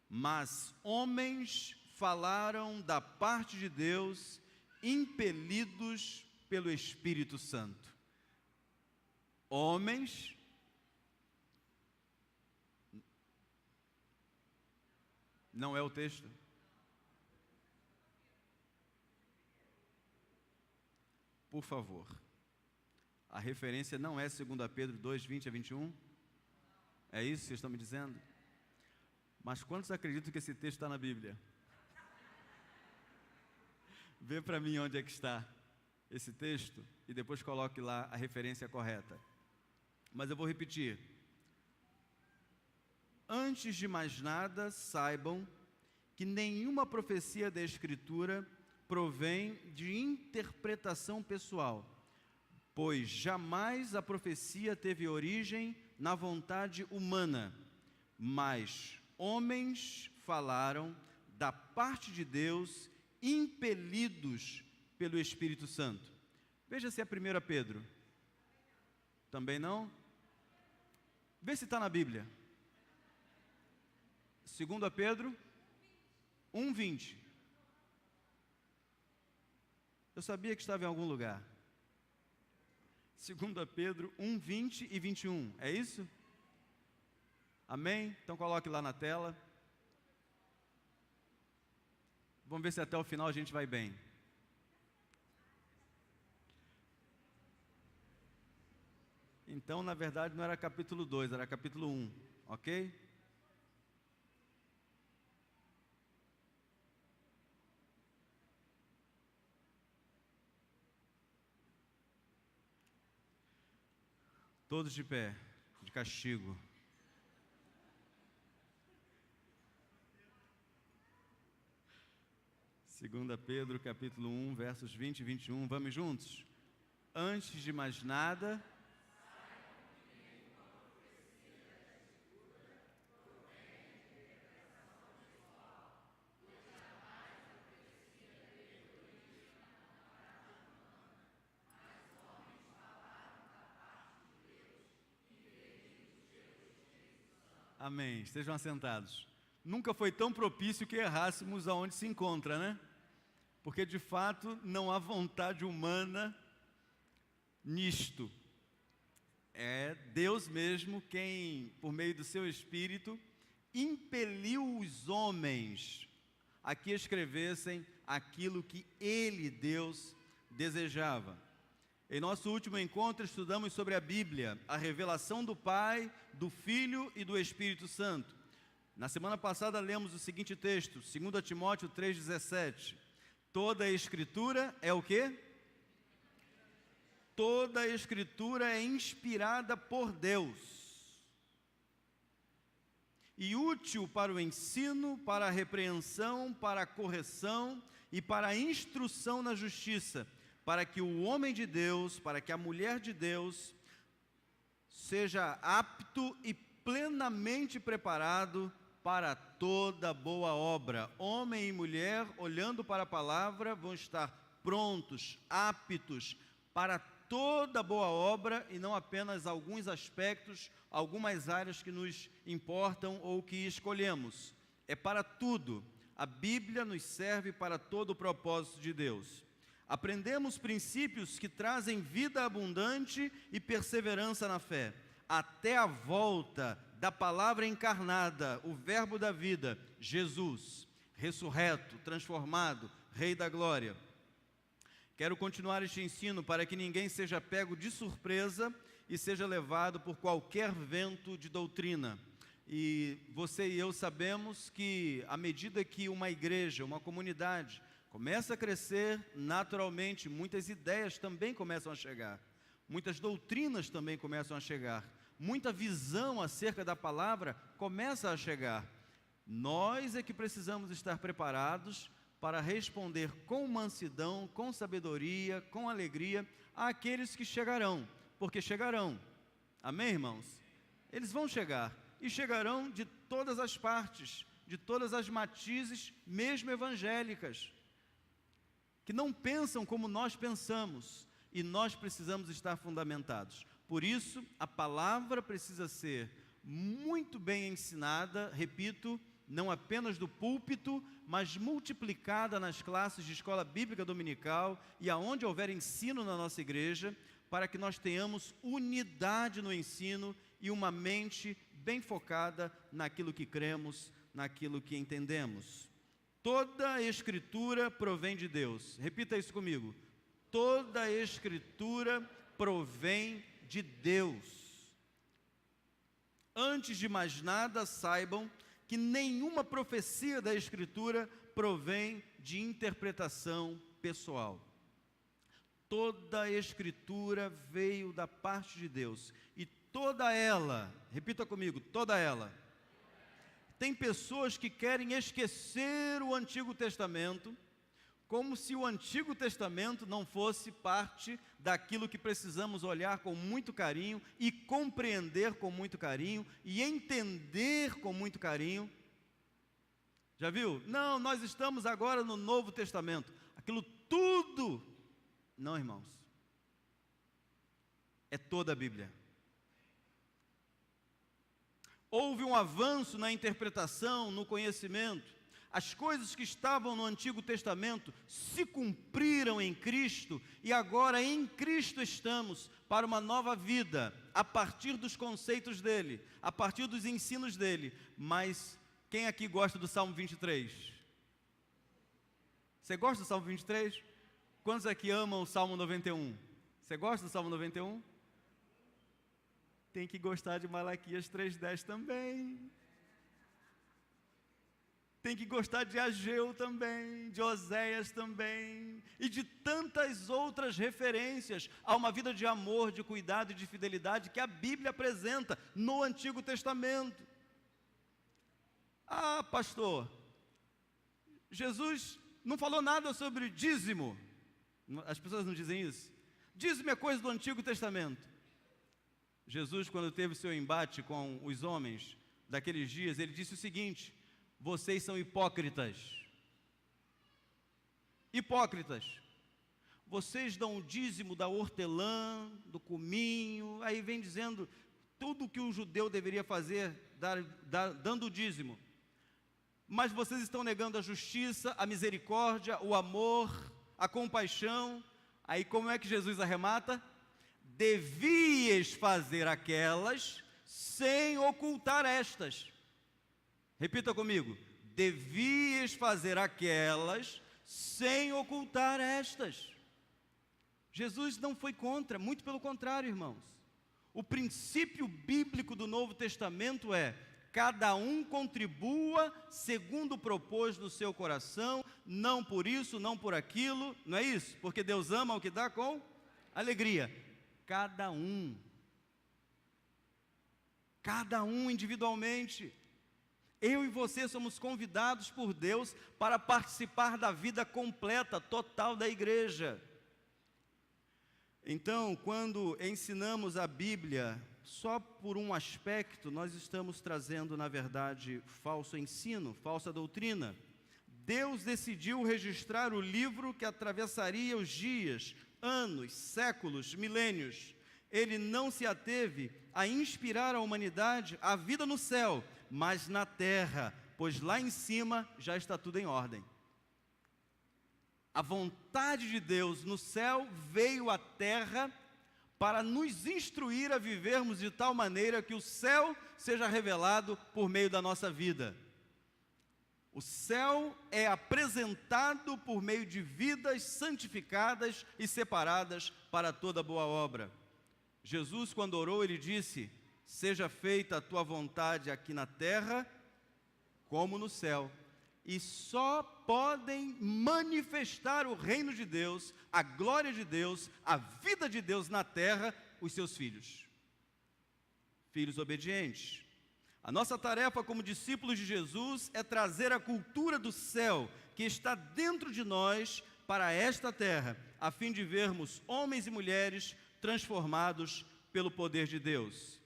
mas homens falaram da parte de Deus, impelidos pelo Espírito Santo. Homens não é o texto? Por favor. A referência não é 2 Pedro 2, 20 a 21? É isso que vocês estão me dizendo? Mas quantos acreditam que esse texto está na Bíblia? Vê para mim onde é que está esse texto e depois coloque lá a referência correta. Mas eu vou repetir. Antes de mais nada, saibam que nenhuma profecia da Escritura provém de interpretação pessoal, pois jamais a profecia teve origem na vontade humana, mas homens falaram da parte de Deus, impelidos pelo Espírito Santo. Veja se é 1 Pedro. Também não? Vê se está na Bíblia. 2 Pedro 1:20. Eu sabia que estava em algum lugar. 2 Pedro 1:20 e 21. É isso? Amém? Então coloque lá na tela. Vamos ver se até o final a gente vai bem. Então, na verdade, não era capítulo 2, era capítulo 1, ok? Todos de pé, de castigo. Segunda Pedro, capítulo 1, versos 20 e 21. Vamos juntos? Antes de mais nada, amém. Estejam assentados. Nunca foi tão propício que errássemos aonde se encontra, né? Porque, de fato, não há vontade humana nisto. É Deus mesmo quem, por meio do seu Espírito, impeliu os homens a que escrevessem aquilo que Ele, Deus, desejava. Em nosso último encontro, estudamos sobre a Bíblia, a revelação do Pai, do Filho e do Espírito Santo. Na semana passada, lemos o seguinte texto, 2 Timóteo 3,17. Toda a Escritura é o quê? Toda a Escritura é inspirada por Deus e útil para o ensino, para a repreensão, para a correção e para a instrução na justiça, para que o homem de Deus, para que a mulher de Deus seja apto e plenamente preparado para toda boa obra. Homem e mulher, olhando para a palavra, vão estar prontos, aptos para toda boa obra, e não apenas alguns aspectos, algumas áreas que nos importam ou que escolhemos. É para tudo. A Bíblia nos serve para todo o propósito de Deus. Aprendemos princípios que trazem vida abundante e perseverança na fé, até a volta da palavra encarnada, o verbo da vida, Jesus, ressurreto, transformado, Rei da glória. Quero continuar este ensino para que ninguém seja pego de surpresa e seja levado por qualquer vento de doutrina. E você e eu sabemos que, à medida que uma igreja, uma comunidade, começa a crescer, naturalmente, muitas ideias também começam a chegar, muitas doutrinas também começam a chegar, muita visão acerca da palavra começa a chegar. Nós é que precisamos estar preparados para responder com mansidão, com sabedoria, com alegria àqueles que chegarão, porque chegarão. Amém, irmãos? Eles vão chegar, e chegarão de todas as partes, de todas as matizes, mesmo evangélicas, que não pensam como nós pensamos, e nós precisamos estar fundamentados. Por isso, a palavra precisa ser muito bem ensinada, repito, não apenas do púlpito, mas multiplicada nas classes de escola bíblica dominical e aonde houver ensino na nossa igreja, para que nós tenhamos unidade no ensino e uma mente bem focada naquilo que cremos, naquilo que entendemos. Toda a Escritura provém de Deus. Repita isso comigo. Toda a Escritura provém de Deus. Antes de mais nada, saibam que nenhuma profecia da Escritura provém de interpretação pessoal. Toda a Escritura veio da parte de Deus. E toda ela, repita comigo, toda ela. Tem pessoas que querem esquecer o Antigo Testamento, como se o Antigo Testamento não fosse parte daquilo que precisamos olhar com muito carinho e compreender com muito carinho e entender com muito carinho. Já viu? Não, nós estamos agora no Novo Testamento. Aquilo tudo. Não, irmãos. É toda a Bíblia. Houve um avanço na interpretação, no conhecimento. As coisas que estavam no Antigo Testamento se cumpriram em Cristo e agora em Cristo estamos para uma nova vida, a partir dos conceitos dele, a partir dos ensinos dele. Mas quem aqui gosta do Salmo 23? Você gosta do Salmo 23? Quantos aqui amam o Salmo 91? Você gosta do Salmo 91? Tem que gostar de Malaquias 3:10 também. Tem que gostar de Ageu também, de Oséias também, e de tantas outras referências a uma vida de amor, de cuidado e de fidelidade que a Bíblia apresenta no Antigo Testamento. Ah, pastor, Jesus não falou nada sobre dízimo. As pessoas não dizem isso? Dízimo é coisa do Antigo Testamento. Jesus, quando teve seu embate com os homens daqueles dias, ele disse o seguinte: vocês são hipócritas. Hipócritas. Vocês dão o dízimo da hortelã, do cominho, aí vem dizendo tudo o que um judeu deveria fazer, dando o dízimo. Mas vocês estão negando a justiça, a misericórdia, o amor, a compaixão. Aí como é que Jesus arremata? Devias fazer aquelas sem ocultar estas. Repita comigo. Devias fazer aquelas sem ocultar estas. Jesus não foi contra, muito pelo contrário, irmãos. O princípio bíblico do Novo Testamento é: cada um contribua segundo propôs no seu coração, não por isso, não por aquilo, não é isso? Porque Deus ama o que dá com alegria. Cada um individualmente. Eu e você somos convidados por Deus para participar da vida completa, total da igreja. Então, quando ensinamos a Bíblia só por um aspecto, nós estamos trazendo, na verdade, falso ensino, falsa doutrina. Deus decidiu registrar o livro que atravessaria os dias, anos, séculos, milênios. Ele não se ateve a inspirar a humanidade a vida no céu, mas na terra, pois lá em cima já está tudo em ordem. A vontade de Deus no céu veio à terra para nos instruir a vivermos de tal maneira que o céu seja revelado por meio da nossa vida. O céu é apresentado por meio de vidas santificadas e separadas para toda boa obra. Jesus, quando orou, ele disse: seja feita a tua vontade aqui na terra, como no céu. E só podem manifestar o reino de Deus, a glória de Deus, a vida de Deus na terra, os seus filhos. Filhos obedientes. A nossa tarefa como discípulos de Jesus é trazer a cultura do céu que está dentro de nós para esta terra, a fim de vermos homens e mulheres transformados pelo poder de Deus.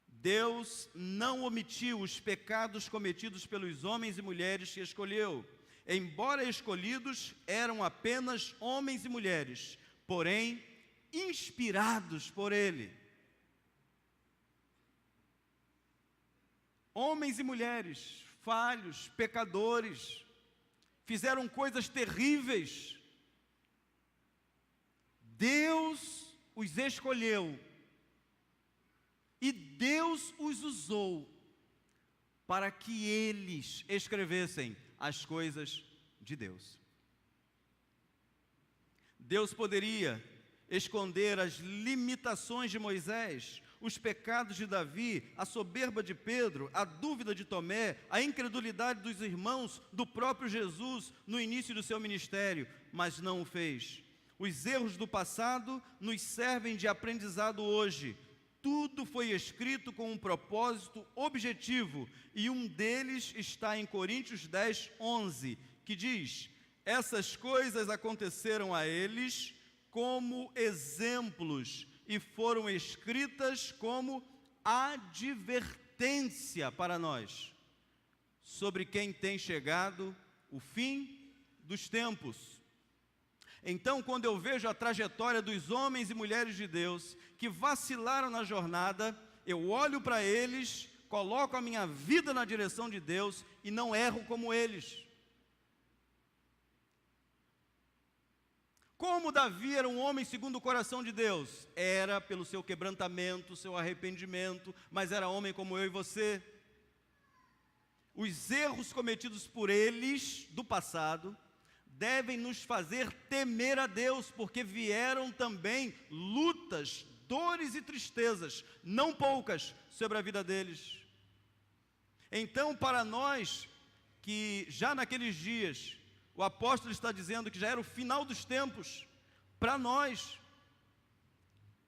Deus não omitiu os pecados cometidos pelos homens e mulheres que escolheu. Embora escolhidos, eram apenas homens e mulheres, porém inspirados por Ele. Homens e mulheres falhos, pecadores, fizeram coisas terríveis. Deus os escolheu e Deus os usou para que eles escrevessem as coisas de Deus. Deus poderia esconder as limitações de Moisés, os pecados de Davi, a soberba de Pedro, a dúvida de Tomé, a incredulidade dos irmãos, do próprio Jesus no início do seu ministério, mas não o fez. Os erros do passado nos servem de aprendizado hoje. Tudo foi escrito com um propósito objetivo, e um deles está em Coríntios 10, 11, que diz: essas coisas aconteceram a eles como exemplos, e foram escritas como advertência para nós, sobre quem tem chegado o fim dos tempos. Então, quando eu vejo a trajetória dos homens e mulheres de Deus que vacilaram na jornada, eu olho para eles, coloco a minha vida na direção de Deus e não erro como eles. Como Davi era um homem segundo o coração de Deus? Era pelo seu quebrantamento, seu arrependimento, mas era homem como eu e você. Os erros cometidos por eles do passado devem nos fazer temer a Deus, porque vieram também lutas, dores e tristezas, não poucas, sobre a vida deles. Então, para nós, que já naqueles dias, o apóstolo está dizendo que já era o final dos tempos, para nós,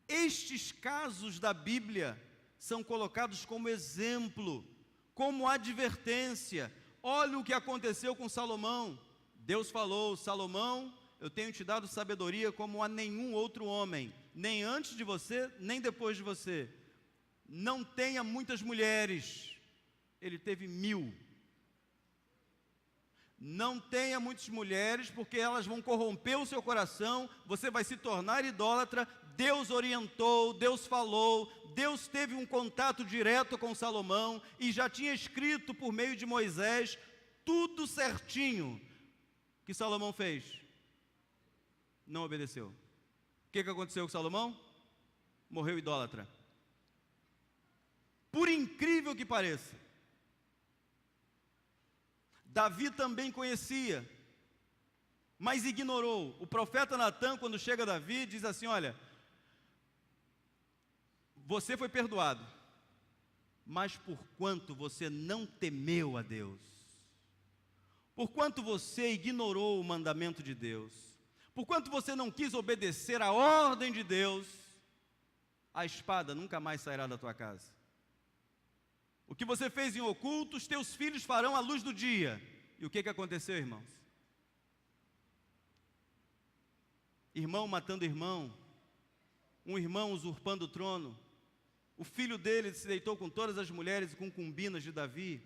estes casos da Bíblia são colocados como exemplo, como advertência. Olha o que aconteceu com Salomão. Deus falou: Salomão, eu tenho te dado sabedoria como a nenhum outro homem, nem antes de você, nem depois de você. Não tenha muitas mulheres. Ele teve 1000. Não tenha muitas mulheres, porque elas vão corromper o seu coração, você vai se tornar idólatra. Deus orientou, Deus falou, Deus teve um contato direto com Salomão, e já tinha escrito por meio de Moisés, tudo certinho. O que Salomão fez? Não obedeceu. O que aconteceu com Salomão? Morreu idólatra. Por incrível que pareça, Davi também conhecia, mas ignorou. O profeta Natã, quando chega a Davi, diz assim: olha, você foi perdoado, mas por quanto você não temeu a Deus, por quanto você ignorou o mandamento de Deus, por quanto você não quis obedecer a ordem de Deus, a espada nunca mais sairá da tua casa. O que você fez em oculto, os teus filhos farão à luz do dia. E o que aconteceu, irmãos? Irmão matando irmão, um irmão usurpando o trono, O filho dele se deitou com todas as mulheres e concubinas de Davi.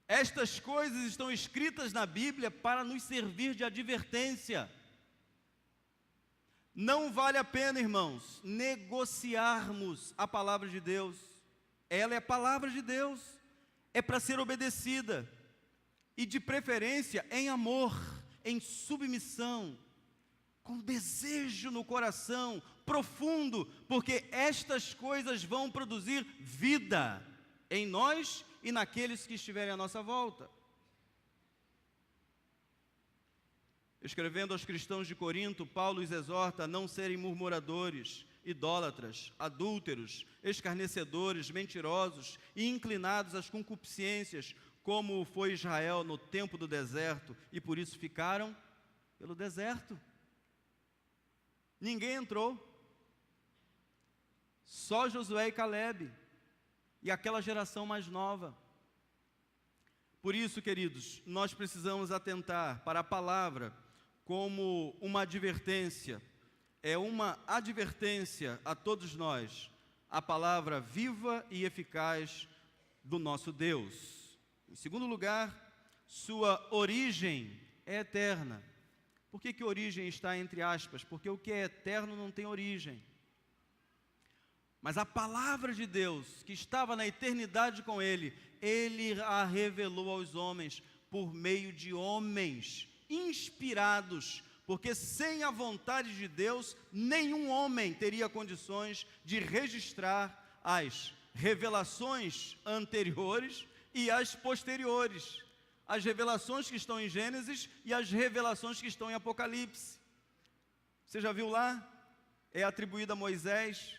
Estas coisas estão escritas na Bíblia para nos servir de advertência. Não vale a pena, irmãos, negociarmos a palavra de Deus. Ela é a palavra de Deus, é para ser obedecida, e de preferência em amor, em submissão, com desejo no coração profundo, porque estas coisas vão produzir vida em nós e naqueles que estiverem à nossa volta. Escrevendo aos cristãos de Corinto, Paulo os exorta a não serem murmuradores, idólatras, adúlteros, escarnecedores, mentirosos e inclinados às concupiscências, como foi Israel no tempo do deserto, e por isso ficaram pelo deserto. Ninguém entrou, só Josué e Calebe, e aquela geração mais nova. Por isso, queridos, nós precisamos atentar para a palavra como uma advertência, é uma advertência a todos nós, a palavra viva e eficaz do nosso Deus. Em segundo lugar, sua origem é eterna. Por que origem está entre aspas? Porque o que é eterno não tem origem. Mas a palavra de Deus, que estava na eternidade com Ele, Ele a revelou aos homens por meio de homens inspirados, porque sem a vontade de Deus, nenhum homem teria condições de registrar as revelações anteriores e as posteriores, as revelações que estão em Gênesis e as revelações que estão em Apocalipse. Você já viu lá? É atribuída a Moisés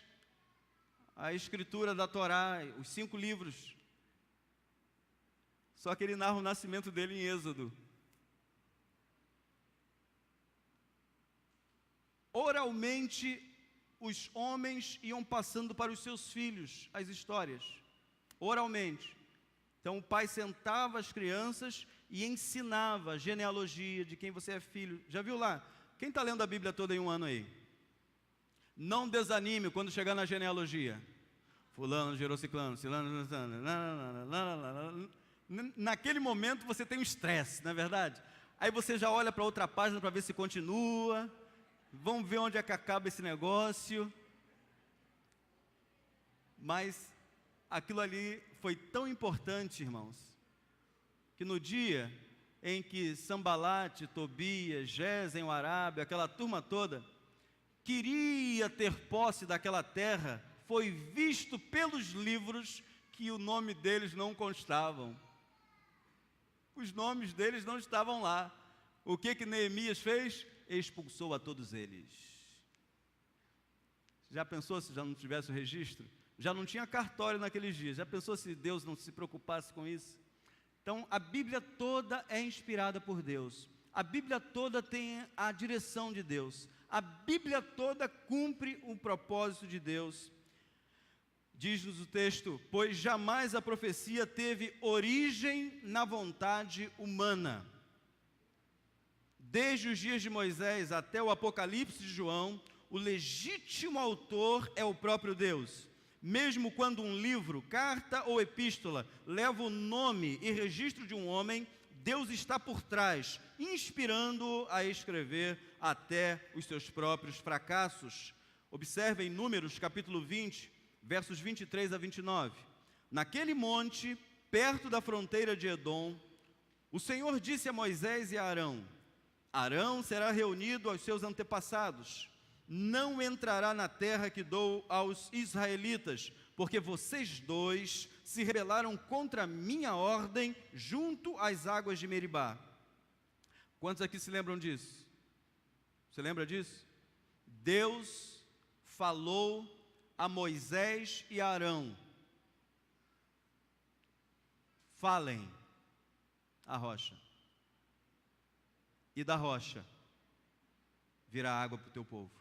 a escritura da Torá, os 5 livros. Só que ele narra o nascimento dele em Êxodo. Oralmente, os homens iam passando para os seus filhos as histórias, oralmente. Então o pai sentava as crianças e ensinava a genealogia de quem você é filho. Já viu lá? Quem está lendo a Bíblia toda em um ano aí? Não desanime quando chegar na genealogia. Fulano gerou ciclano, ciclano. Naquele momento você tem um estresse, não é verdade? Aí você já olha para outra página para ver se continua. Vamos ver onde é que acaba esse negócio. Mas aquilo ali foi tão importante, irmãos, que no dia em que Sambalate, Tobias, Gesem, o Arábio, aquela turma toda, queria ter posse daquela terra, foi visto pelos livros que o nome deles não constavam. Os nomes deles não estavam lá. O que Neemias fez? Expulsou a todos eles. Já pensou se já não tivesse o registro? Já não tinha cartório naqueles dias. Já pensou se Deus não se preocupasse com isso? Então, a Bíblia toda é inspirada por Deus. A Bíblia toda tem a direção de Deus. A Bíblia toda cumpre o propósito de Deus. Diz-nos o texto: pois jamais a profecia teve origem na vontade humana. Desde os dias de Moisés até o Apocalipse de João, o legítimo autor é o próprio Deus. Mesmo quando um livro, carta ou epístola leva o nome e registro de um homem, Deus está por trás, inspirando-o a escrever até os seus próprios fracassos. Observe em Números, capítulo 20, versos 23 a 29. Naquele monte, perto da fronteira de Edom, o Senhor disse a Moisés e a Arão: Arão será reunido aos seus antepassados, não entrará na terra que dou aos israelitas, porque vocês dois se rebelaram contra a minha ordem junto às águas de Meribá. Quantos aqui se lembram disso? Você lembra disso? Deus falou a Moisés e a Arão: falem a rocha, e da rocha virá água para o teu povo.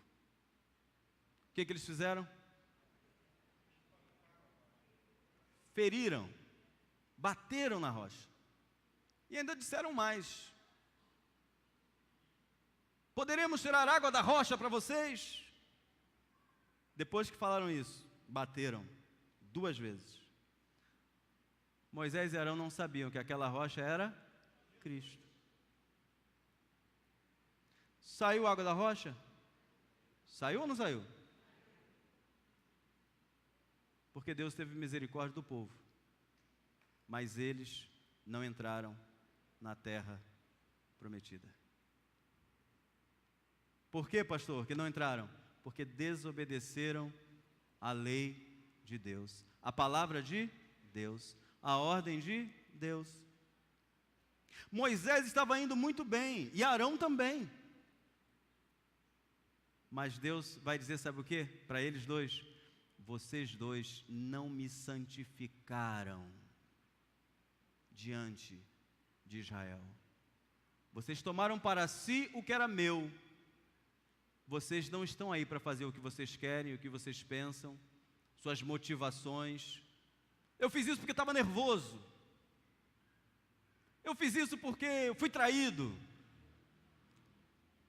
O que eles fizeram? Feriram, bateram na rocha, e ainda disseram mais: poderemos tirar água da rocha para vocês? Depois que falaram isso, bateram 2 vezes. Moisés e Arão não sabiam que aquela rocha era Cristo. Saiu água da rocha? Saiu ou não saiu? Porque Deus teve misericórdia do povo. Mas eles não entraram na terra prometida. Por que, pastor, que não entraram? Porque desobedeceram a lei de Deus, a palavra de Deus, a ordem de Deus. Moisés estava indo muito bem, e Arão também. Mas Deus vai dizer, sabe o quê? Para eles dois: vocês dois não me santificaram diante de Israel. Vocês tomaram para si o que era meu. Vocês não estão aí para fazer o que vocês querem, o que vocês pensam, suas motivações. Eu fiz isso porque estava nervoso. Eu fiz isso porque eu fui traído.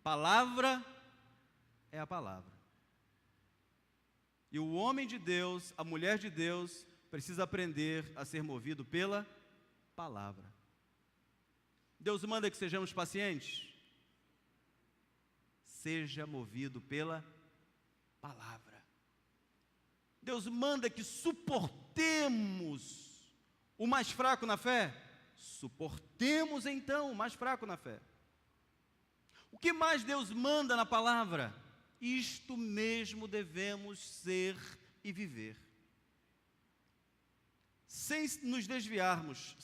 Palavra é a palavra. E o homem de Deus, a mulher de Deus, precisa aprender a ser movido pela palavra. Deus manda que sejamos pacientes. Seja movido pela palavra. Deus manda que suportemos o mais fraco na fé. Suportemos então o mais fraco na fé. O que mais Deus manda na palavra? Isto mesmo devemos ser e viver. Sem nos desviarmos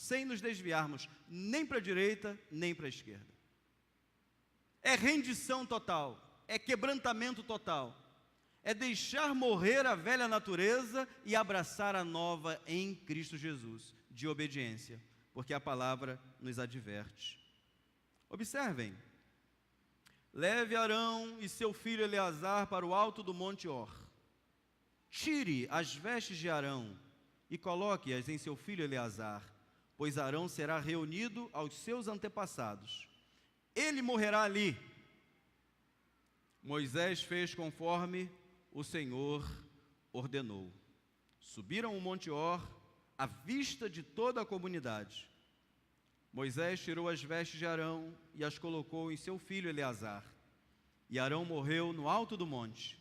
nem para a direita, nem para a esquerda. É rendição total, é quebrantamento total, é deixar morrer a velha natureza e abraçar a nova em Cristo Jesus, de obediência, porque a palavra nos adverte. Observem: leve Arão e seu filho Eleazar para o alto do monte Hor. Tire as vestes de Arão e coloque-as em seu filho Eleazar, pois Arão será reunido aos seus antepassados. Ele morrerá ali. Moisés fez conforme o Senhor ordenou. Subiram o monte Hor à vista de toda a comunidade. Moisés tirou as vestes de Arão e as colocou em seu filho Eleazar. E Arão morreu no alto do monte.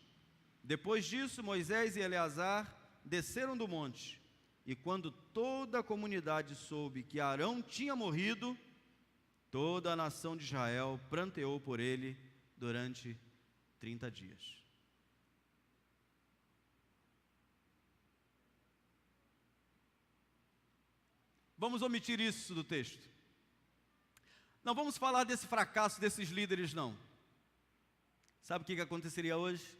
Depois disso, Moisés e Eleazar desceram do monte. E quando toda a comunidade soube que Arão tinha morrido, toda a nação de Israel pranteou por ele durante 30 dias. Vamos omitir isso do texto. Não vamos falar desse fracasso desses líderes, não. Sabe o que aconteceria hoje?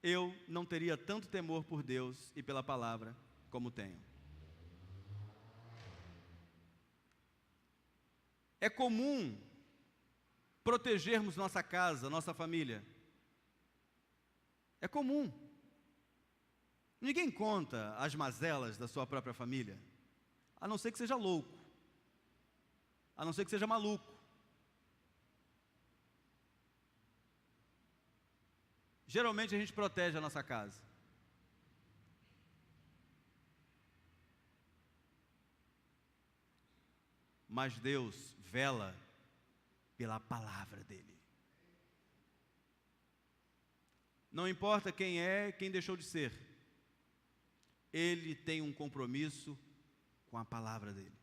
Eu não teria tanto temor por Deus e pela palavra como tenho. É comum protegermos nossa casa, nossa família. É comum. Ninguém conta as mazelas da sua própria família, a não ser que seja louco, a não ser que seja maluco. Geralmente a gente protege a nossa casa. Mas Deus vela pela palavra dele. Não importa quem é, quem deixou de ser, ele tem um compromisso com a palavra dele.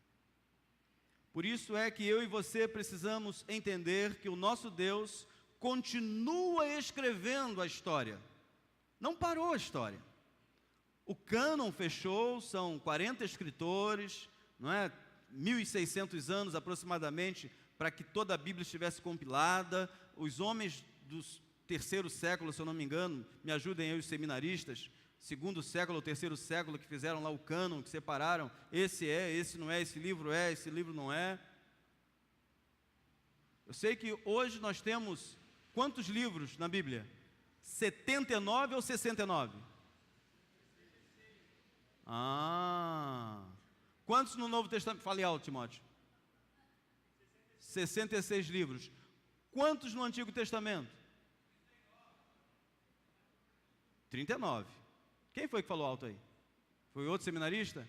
Por isso é que eu e você precisamos entender que o nosso Deus continua escrevendo a história. Não parou a história. O cânon fechou, são 40 escritores, não é? 1.600 anos aproximadamente para que toda a Bíblia estivesse compilada. Os homens do 3º século, se eu não me engano, me ajudem aí os seminaristas, 2º século ou 3º século, que fizeram lá o cânon, que separaram, esse é, esse não é, esse livro não é. Eu sei que hoje nós temos quantos livros na Bíblia? 79 ou 69? Quantos no Novo Testamento? Fale alto, Timóteo. 66 livros. Quantos no Antigo Testamento? 39. Quem foi que falou alto aí? Foi outro seminarista?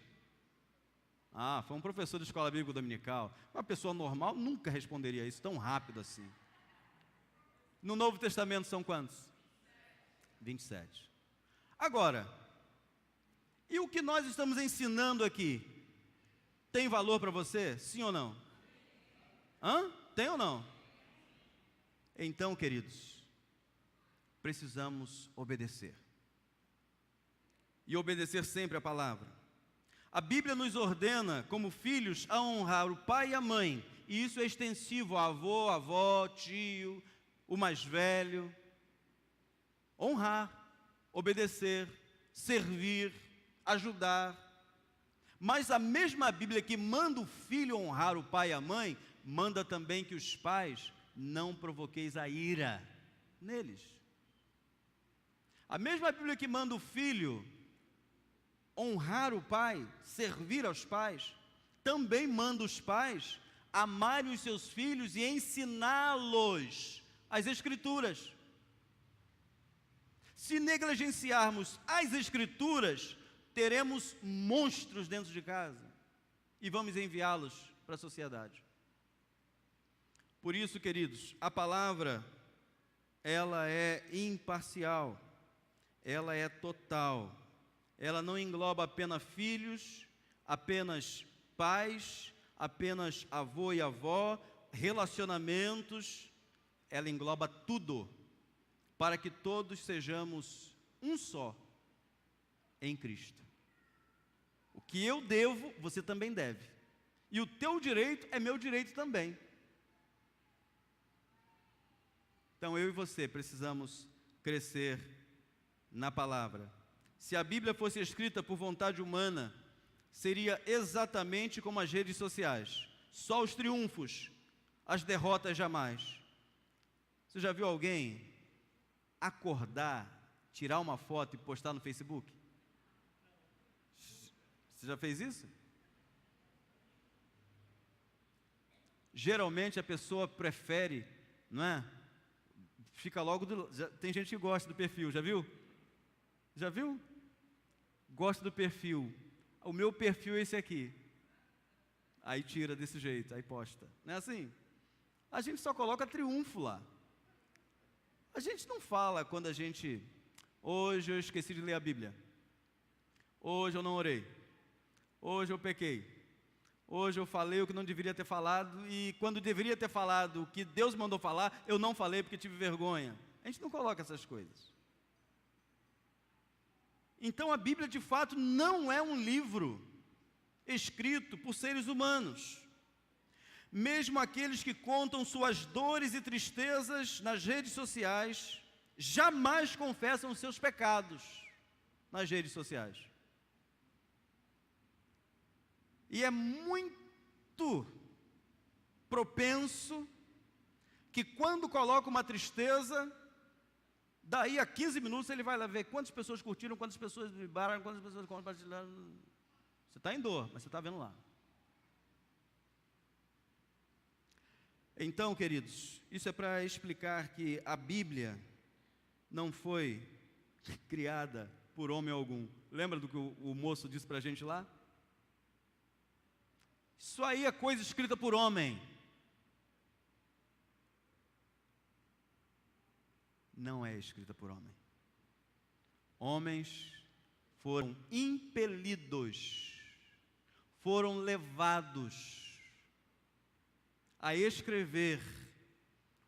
Ah, foi um professor de escola bíblica dominical. Uma pessoa normal nunca responderia isso tão rápido assim. No Novo Testamento são quantos? 27. Agora, e o que nós estamos ensinando aqui? Tem valor para você? Sim ou não? Tem ou não? Então, queridos, precisamos obedecer. E obedecer sempre a palavra. A Bíblia nos ordena, como filhos, a honrar o pai e a mãe. E isso é extensivo a avô, avó, tio, o mais velho. Honrar, obedecer, servir, ajudar. Mas a mesma Bíblia que manda o filho honrar o pai e a mãe, manda também que os pais não provoqueis a ira neles. A mesma Bíblia que manda o filho honrar o pai, servir aos pais, também manda os pais amarem os seus filhos e ensiná-los as Escrituras. Se negligenciarmos as Escrituras, teremos monstros dentro de casa e vamos enviá-los para a sociedade. Por isso, queridos, a palavra, ela é imparcial, ela é total. Ela não engloba apenas filhos, apenas pais, apenas avô e avó, relacionamentos. Ela engloba tudo, para que todos sejamos um só em Cristo. O que eu devo, você também deve. E o teu direito é meu direito também. Então eu e você precisamos crescer na palavra. Se a Bíblia fosse escrita por vontade humana, seria exatamente como as redes sociais. Só os triunfos, as derrotas jamais. Você já viu alguém acordar, tirar uma foto e postar no Facebook? Você já fez isso? Geralmente a pessoa prefere, não é? Fica logo tem gente que gosta do perfil, já viu? Já viu? Gosta do perfil. O meu perfil é esse aqui. Aí tira desse jeito, aí posta. Não é assim? A gente só coloca triunfo lá. A gente não fala quando a gente... Hoje eu esqueci de ler a Bíblia. Hoje eu não orei. Hoje eu pequei. Hoje eu falei o que não deveria ter falado. E quando deveria ter falado o que Deus mandou falar, eu não falei porque tive vergonha. A gente não coloca essas coisas. Então a Bíblia de fato não é um livro escrito por seres humanos. Mesmo aqueles que contam suas dores e tristezas nas redes sociais, jamais confessam os seus pecados nas redes sociais. E é muito propenso que quando coloca uma tristeza, daí a 15 minutos ele vai lá ver quantas pessoas curtiram, quantas pessoas vibraram, quantas pessoas compartilharam. Você está em dor, mas você está vendo lá. Então, queridos, isso é para explicar que a Bíblia não foi criada por homem algum. Lembra do que o moço disse para a gente lá? Isso aí é coisa escrita por homem. Não é escrita por homem. Homens foram impelidos, foram levados a escrever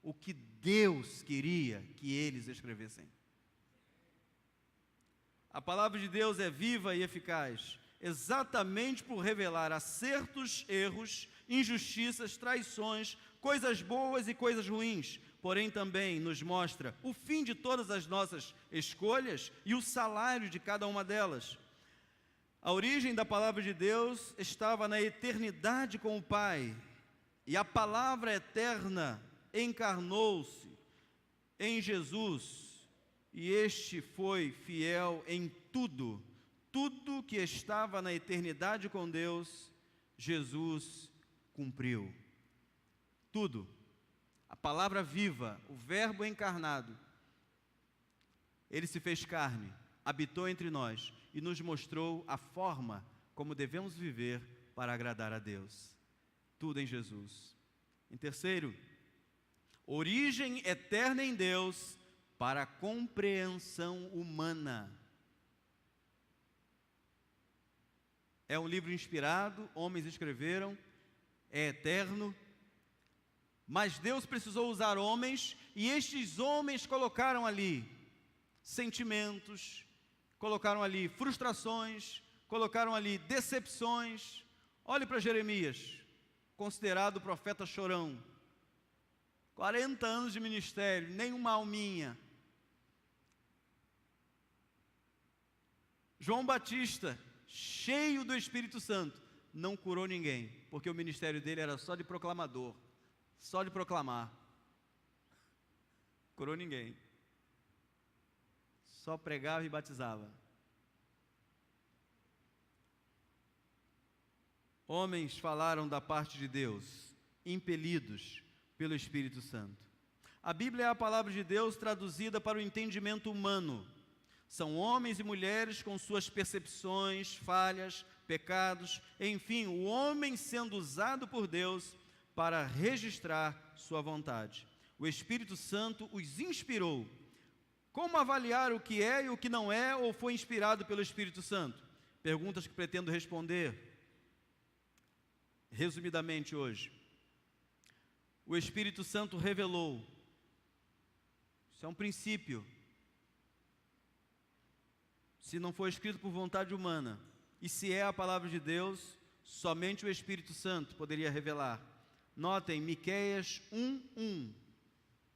o que Deus queria que eles escrevessem. A palavra de Deus é viva e eficaz, exatamente por revelar acertos, erros, injustiças, traições, coisas boas e coisas ruins, porém também nos mostra o fim de todas as nossas escolhas e o salário de cada uma delas. A origem da palavra de Deus estava na eternidade com o Pai, e a palavra eterna encarnou-se em Jesus, e este foi fiel em tudo. Tudo que estava na eternidade com Deus, Jesus cumpriu. Tudo. A palavra viva, o verbo encarnado, ele se fez carne habitou entre nós e nos mostrou a forma como devemos viver para agradar a Deus. Tudo em Jesus. Em terceiro, origem eterna em Deus para a compreensão humana. É um livro inspirado, homens escreveram, é eterno, mas Deus precisou usar homens, e estes homens colocaram ali sentimentos, colocaram ali frustrações, colocaram ali decepções. Olhe para Jeremias, considerado profeta chorão, 40 anos de ministério, nenhuma alminha. João Batista, cheio do Espírito Santo, não curou ninguém, porque o ministério dele era só de proclamador, só de proclamar. Curou ninguém. Só pregava e batizava. Homens falaram da parte de Deus, impelidos pelo Espírito Santo. A Bíblia é a palavra de Deus traduzida para o entendimento humano. São homens e mulheres com suas percepções, falhas, pecados, enfim, o homem sendo usado por Deus para registrar sua vontade. O Espírito Santo os inspirou. Como avaliar o que é e o que não é ou foi inspirado pelo Espírito Santo? Perguntas que pretendo responder resumidamente hoje. O Espírito Santo revelou. Isso é um princípio. Se não for escrito por vontade humana, e se é a palavra de Deus, somente o Espírito Santo poderia revelar. Notem, Miqueias 1:1.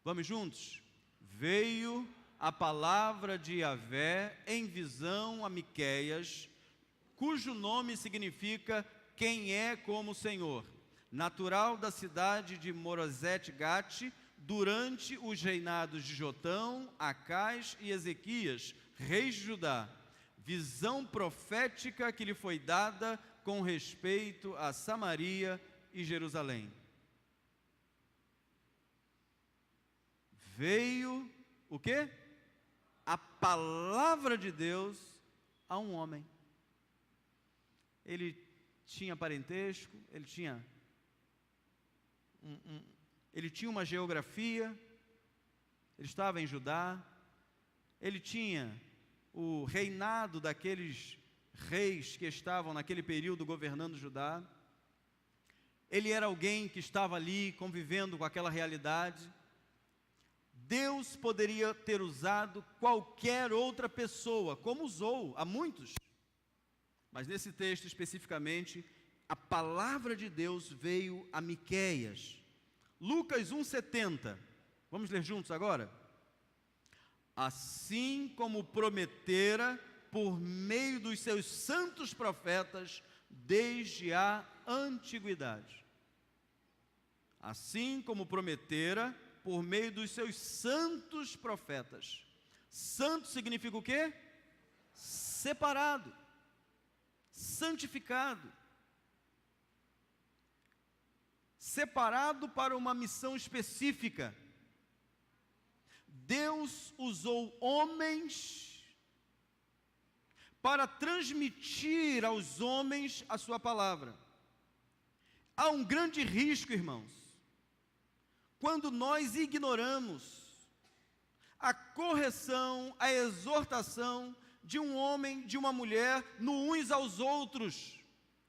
Vamos juntos? Veio a palavra de Yahvé em visão a Miqueias, cujo nome significa quem é como o Senhor, natural da cidade de Morosete-Gate, durante os reinados de Jotão, Acais e Ezequias, reis de Judá. Visão profética que lhe foi dada com respeito a Samaria e Jerusalém. Veio o quê? A palavra de Deus a um homem. Ele tinha parentesco, ele tinha uma geografia, ele estava em Judá, ele tinha o reinado daqueles reis que estavam naquele período governando Judá. Ele era alguém que estava ali convivendo com aquela realidade. Deus poderia ter usado qualquer outra pessoa, como usou a muitos. Mas nesse texto especificamente, a palavra de Deus veio a Miqueias. Lucas 1:70. Vamos ler juntos agora? Assim como prometera por meio dos seus santos profetas desde a antiguidade. Assim como prometera por meio dos seus santos profetas. Santo significa o quê? Separado, santificado, separado para uma missão específica. Deus usou homens para transmitir aos homens a sua palavra. Há um grande risco, irmãos, quando nós ignoramos a correção, a exortação de um homem, de uma mulher, no uns aos outros,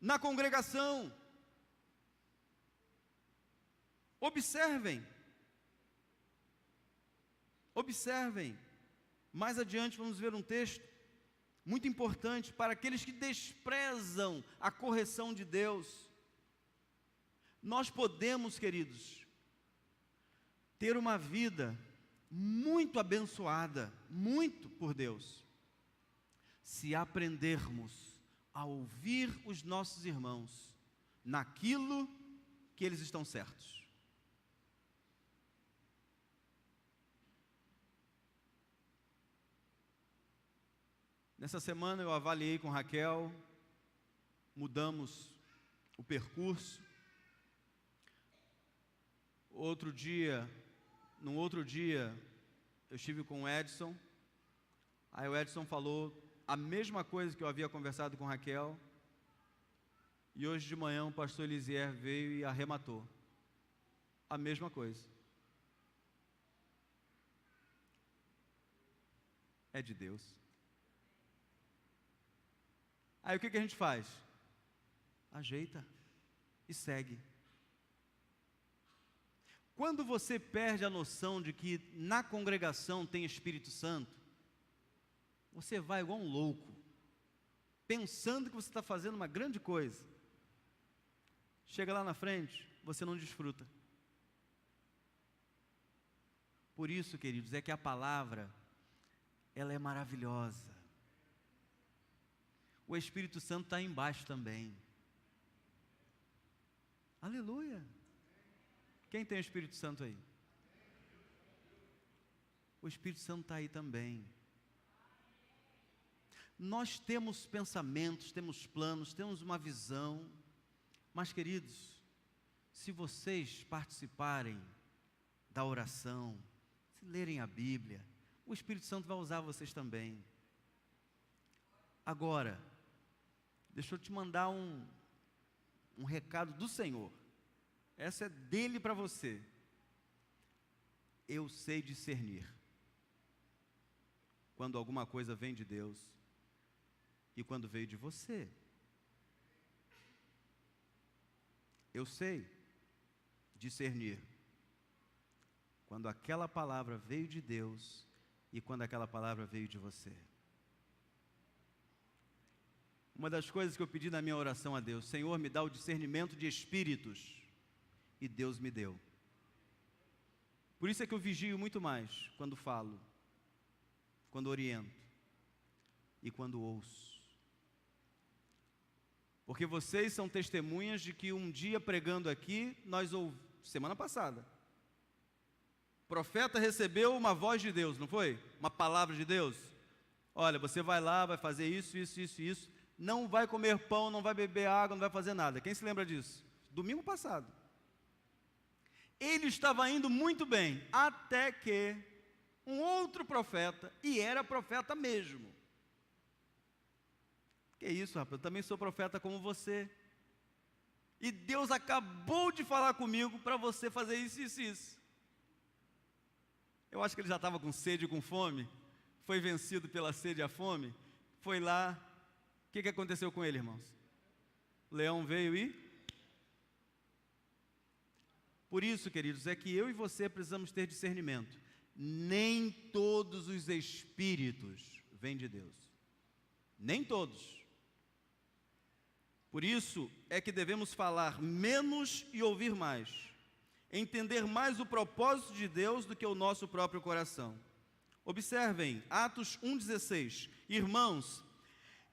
na congregação. Observem, mais adiante vamos ver um texto muito importante para aqueles que desprezam a correção de Deus. Nós podemos, queridos, ter uma vida muito abençoada, muito por Deus, se aprendermos a ouvir os nossos irmãos naquilo que eles estão certos. Nessa semana eu avaliei com Raquel, mudamos o percurso. Num outro dia, eu estive com o Edson. Aí o Edson falou a mesma coisa que eu havia conversado com Raquel, e hoje de manhã o pastor Elisier veio e arrematou. A mesma coisa. É de Deus. Aí o que a gente faz? Ajeita e segue. Quando você perde a noção de que na congregação tem Espírito Santo, você vai igual um louco, pensando que você está fazendo uma grande coisa. Chega lá na frente, você não desfruta. Por isso, queridos, é que a palavra, ela é maravilhosa. O Espírito Santo está aí embaixo também. Aleluia! Quem tem o Espírito Santo aí? O Espírito Santo está aí também. Nós temos pensamentos, temos planos, temos uma visão, mas, queridos, se vocês participarem da oração, se lerem a Bíblia, o Espírito Santo vai usar vocês também. Agora, deixa eu te mandar um recado do Senhor. Essa é dele para você. Eu sei discernir quando alguma coisa vem de Deus e quando veio de você. Eu sei discernir quando aquela palavra veio de Deus e quando aquela palavra veio de você. Uma das coisas que eu pedi na minha oração a Deus: Senhor, me dá o discernimento de espíritos. E Deus me deu. Por isso é que eu vigio muito mais quando falo, quando oriento e quando ouço. Porque vocês são testemunhas de que um dia pregando aqui, semana passada, o profeta recebeu uma voz de Deus, não foi? Uma palavra de Deus. Olha, você vai lá, vai fazer isso, não vai comer pão, não vai beber água, não vai fazer nada. Quem se lembra disso? Domingo passado. Ele estava indo muito bem, até que um outro profeta, e era profeta mesmo. Que isso, rapaz, eu também sou profeta como você. E Deus acabou de falar comigo para você fazer isso, isso, isso. Eu acho que ele já estava com sede e com fome, foi vencido pela sede e a fome, foi lá. O que aconteceu com ele, irmãos? O leão veio e... Por isso, queridos, é que eu e você precisamos ter discernimento. Nem todos os espíritos vêm de Deus. Nem todos. Por isso é que devemos falar menos e ouvir mais. Entender mais o propósito de Deus do que o nosso próprio coração. Observem, Atos 1,16. Irmãos,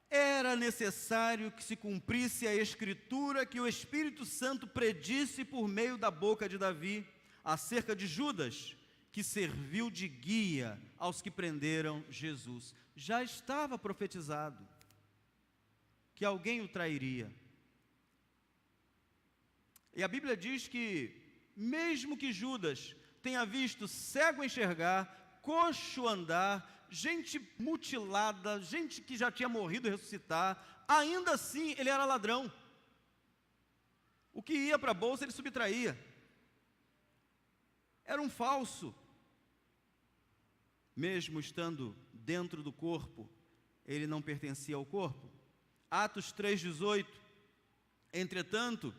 era necessário que se cumprisse a Escritura que o Espírito Santo predisse por meio da boca de Davi acerca de Judas, que serviu de guia aos que prenderam Jesus. Já estava profetizado que alguém o trairia. E a Bíblia diz que, mesmo que Judas tenha visto cego enxergar, coxo andar, gente mutilada, gente que já tinha morrido e ressuscitar, ainda assim ele era ladrão. O que ia para a bolsa ele subtraía. Era um falso. Mesmo estando dentro do corpo, ele não pertencia ao corpo. Atos 3,18. Entretanto,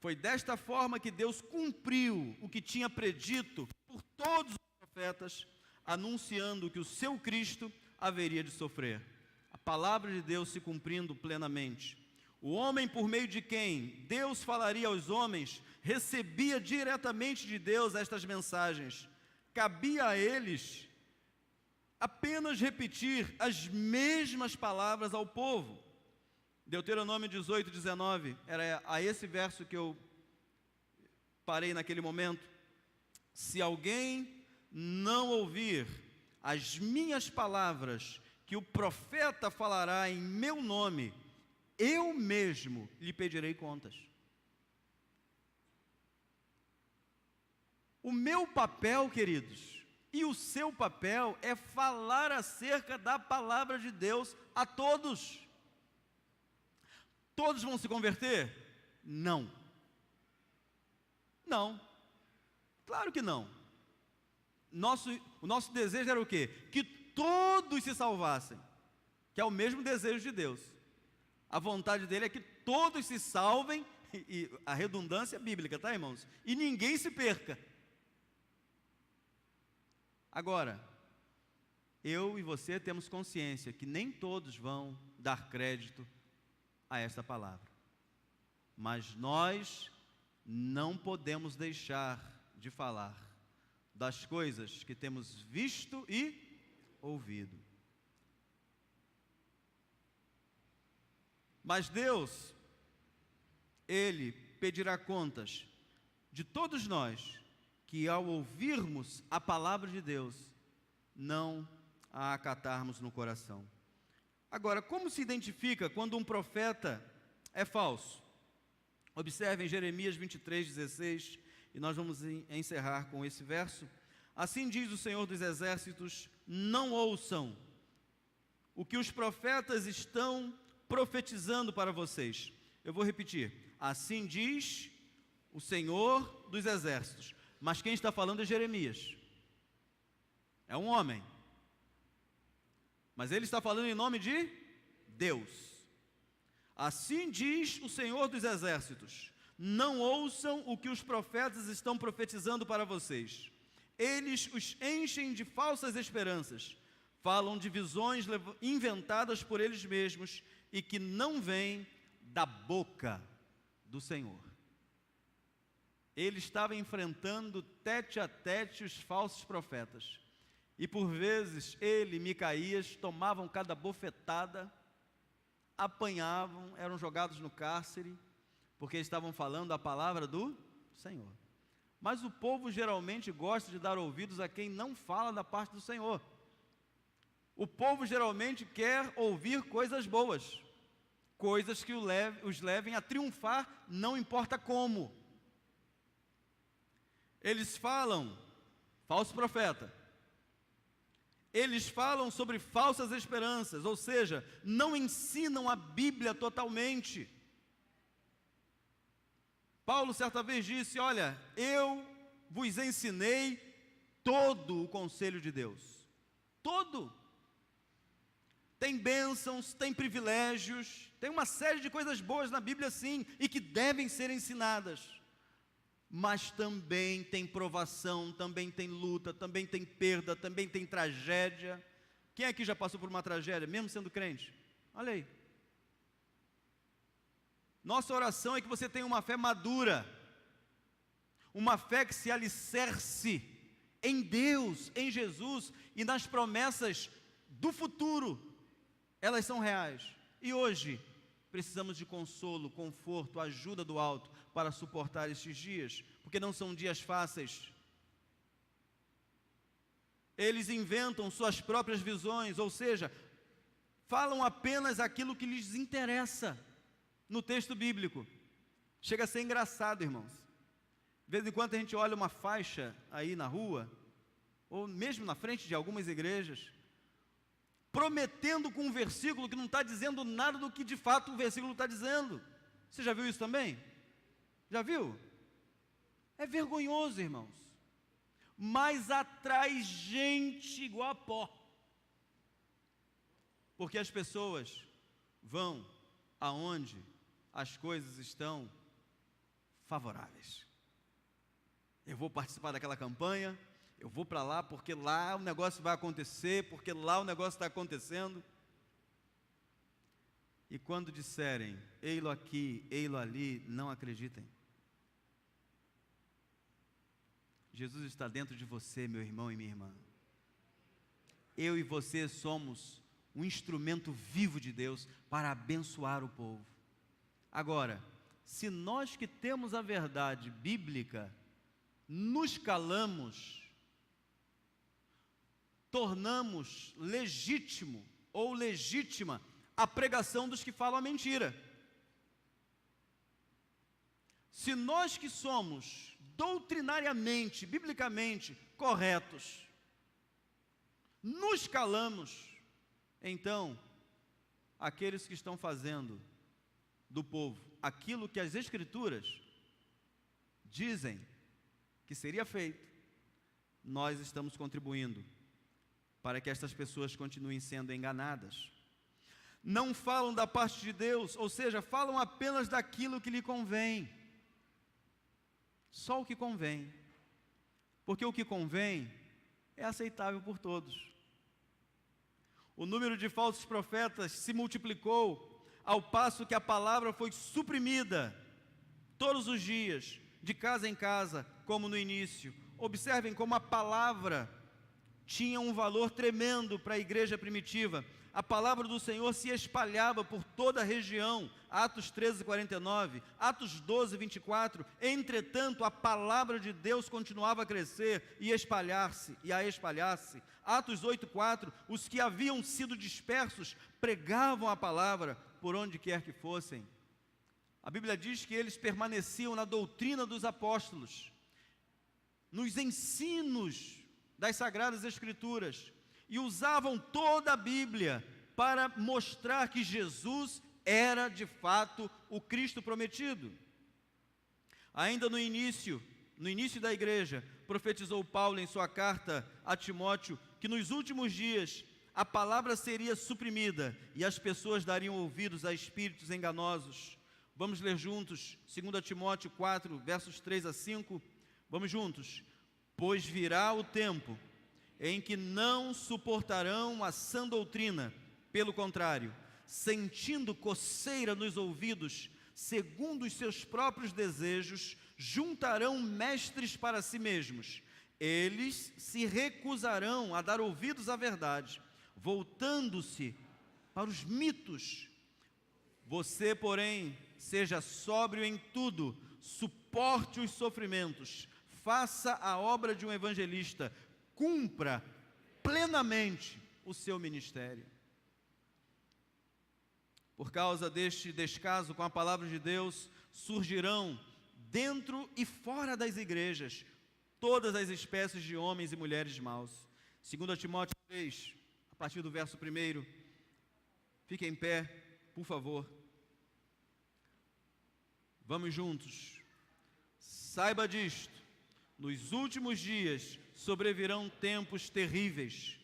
foi desta forma que Deus cumpriu o que tinha predito por todos os profetas, anunciando que o seu Cristo haveria de sofrer. A palavra de Deus se cumprindo plenamente. O homem por meio de quem Deus falaria aos homens, recebia diretamente de Deus estas mensagens. Cabia a eles apenas repetir as mesmas palavras ao povo. Deuteronômio 18:19, era a esse verso que eu parei naquele momento. Se alguém não ouvir as minhas palavras, que o profeta falará em meu nome, eu mesmo lhe pedirei contas. O meu papel, queridos, E o seu papel é falar acerca da palavra de Deus a todos. Todos vão se converter? Não. Não. Claro que não. O nosso desejo era o quê? Que todos se salvassem, que é o mesmo desejo de Deus. A vontade dele é que todos se salvem, e a redundância é bíblica, tá, irmãos? E ninguém se perca. Agora, eu e você temos consciência que nem todos vão dar crédito a esta palavra. Mas nós não podemos deixar de falar das coisas que temos visto e ouvido. Mas Deus, Ele pedirá contas de todos nós que, ao ouvirmos a palavra de Deus, não a acatarmos no coração. Agora, como se identifica quando um profeta é falso? Observem Jeremias 23:16, e nós vamos encerrar com esse verso. Assim diz o Senhor dos Exércitos: não ouçam o que os profetas estão profetizando para vocês. Eu vou repetir. Assim diz o Senhor dos Exércitos. Mas quem está falando é Jeremias. É um homem. Mas ele está falando em nome de Deus. Assim diz o Senhor dos Exércitos: não ouçam o que os profetas estão profetizando para vocês. Eles os enchem de falsas esperanças, falam de visões inventadas por eles mesmos e que não vêm da boca do Senhor. Ele estava enfrentando tete a tete os falsos profetas. E por vezes ele e Micaías tomavam cada bofetada, apanhavam, eram jogados no cárcere, porque estavam falando a palavra do Senhor. Mas o povo geralmente gosta de dar ouvidos a quem não fala da parte do Senhor. O povo geralmente quer ouvir coisas boas, coisas que os levem a triunfar, não importa como. Eles falam, falso profeta, eles falam sobre falsas esperanças, ou seja, não ensinam a Bíblia totalmente. Paulo certa vez disse: olha, eu vos ensinei todo o conselho de Deus. Todo. Tem bênçãos, tem privilégios, tem uma série de coisas boas na Bíblia sim, e que devem ser ensinadas. Mas também tem provação, também tem luta, também tem perda, também tem tragédia. Quem aqui já passou por uma tragédia, mesmo sendo crente? Olha aí. Nossa oração é que você tenha uma fé madura, uma fé que se alicerce em Deus, em Jesus e nas promessas do futuro. Elas são reais. E hoje precisamos de consolo, conforto, ajuda do alto para suportar estes dias, porque não são dias fáceis. Eles inventam suas próprias visões, ou seja, falam apenas aquilo que lhes interessa no texto bíblico. Chega a ser engraçado, irmãos. De vez em quando a gente olha uma faixa aí na rua, ou mesmo na frente de algumas igrejas, prometendo com um versículo que não está dizendo nada do que de fato o versículo está dizendo. Você já viu isso também? Já viu? É vergonhoso, irmãos. Mas atrai gente igual a pó. Porque as pessoas vão aonde as coisas estão favoráveis. Eu vou participar daquela campanha, eu vou para lá porque lá o negócio vai acontecer, porque lá o negócio está acontecendo. E quando disserem, ei-lo aqui, ei-lo ali, não acreditem. Jesus está dentro de você, meu irmão e minha irmã. Eu e você somos um instrumento vivo de Deus para abençoar o povo. Agora, se nós que temos a verdade bíblica, nos calamos, tornamos legítimo ou legítima a pregação dos que falam a mentira. Se nós que somos doutrinariamente, biblicamente corretos, nos calamos, então, aqueles que estão fazendo do povo aquilo que as Escrituras dizem que seria feito, nós estamos contribuindo para que estas pessoas continuem sendo enganadas. Não falam da parte de Deus, ou seja, falam apenas daquilo que lhe convém. Só o que convém. Porque o que convém é aceitável por todos. O número de falsos profetas se multiplicou ao passo que a palavra foi suprimida todos os dias, de casa em casa, como no início. Observem como a palavra tinha um valor tremendo para a igreja primitiva. A palavra do Senhor se espalhava por toda a região, Atos 13, 49, Atos 12, 24, entretanto a palavra de Deus continuava a crescer e espalhar-se, Atos 8, 4, os que haviam sido dispersos pregavam a palavra por onde quer que fossem. A Bíblia diz que eles permaneciam na doutrina dos apóstolos, nos ensinos das Sagradas Escrituras, e usavam toda a Bíblia para mostrar que Jesus era de fato o Cristo prometido. Ainda no início da igreja, profetizou Paulo em sua carta a Timóteo que nos últimos dias a palavra seria suprimida e as pessoas dariam ouvidos a espíritos enganosos. Vamos ler juntos 2 Timóteo 4, versos 3 a 5. Vamos juntos. Pois virá o tempo em que não suportarão a sã doutrina, pelo contrário, sentindo coceira nos ouvidos, segundo os seus próprios desejos, juntarão mestres para si mesmos. Eles se recusarão a dar ouvidos à verdade, voltando-se para os mitos. Você, porém, seja sóbrio em tudo, suporte os sofrimentos, faça a obra de um evangelista, cumpra plenamente o seu ministério. Por causa deste descaso com a palavra de Deus, surgirão dentro e fora das igrejas todas as espécies de homens e mulheres maus. 2 Timóteo 3, a partir do verso 1, fique em pé, por favor. Vamos juntos. Saiba disto, nos últimos dias sobrevirão tempos terríveis.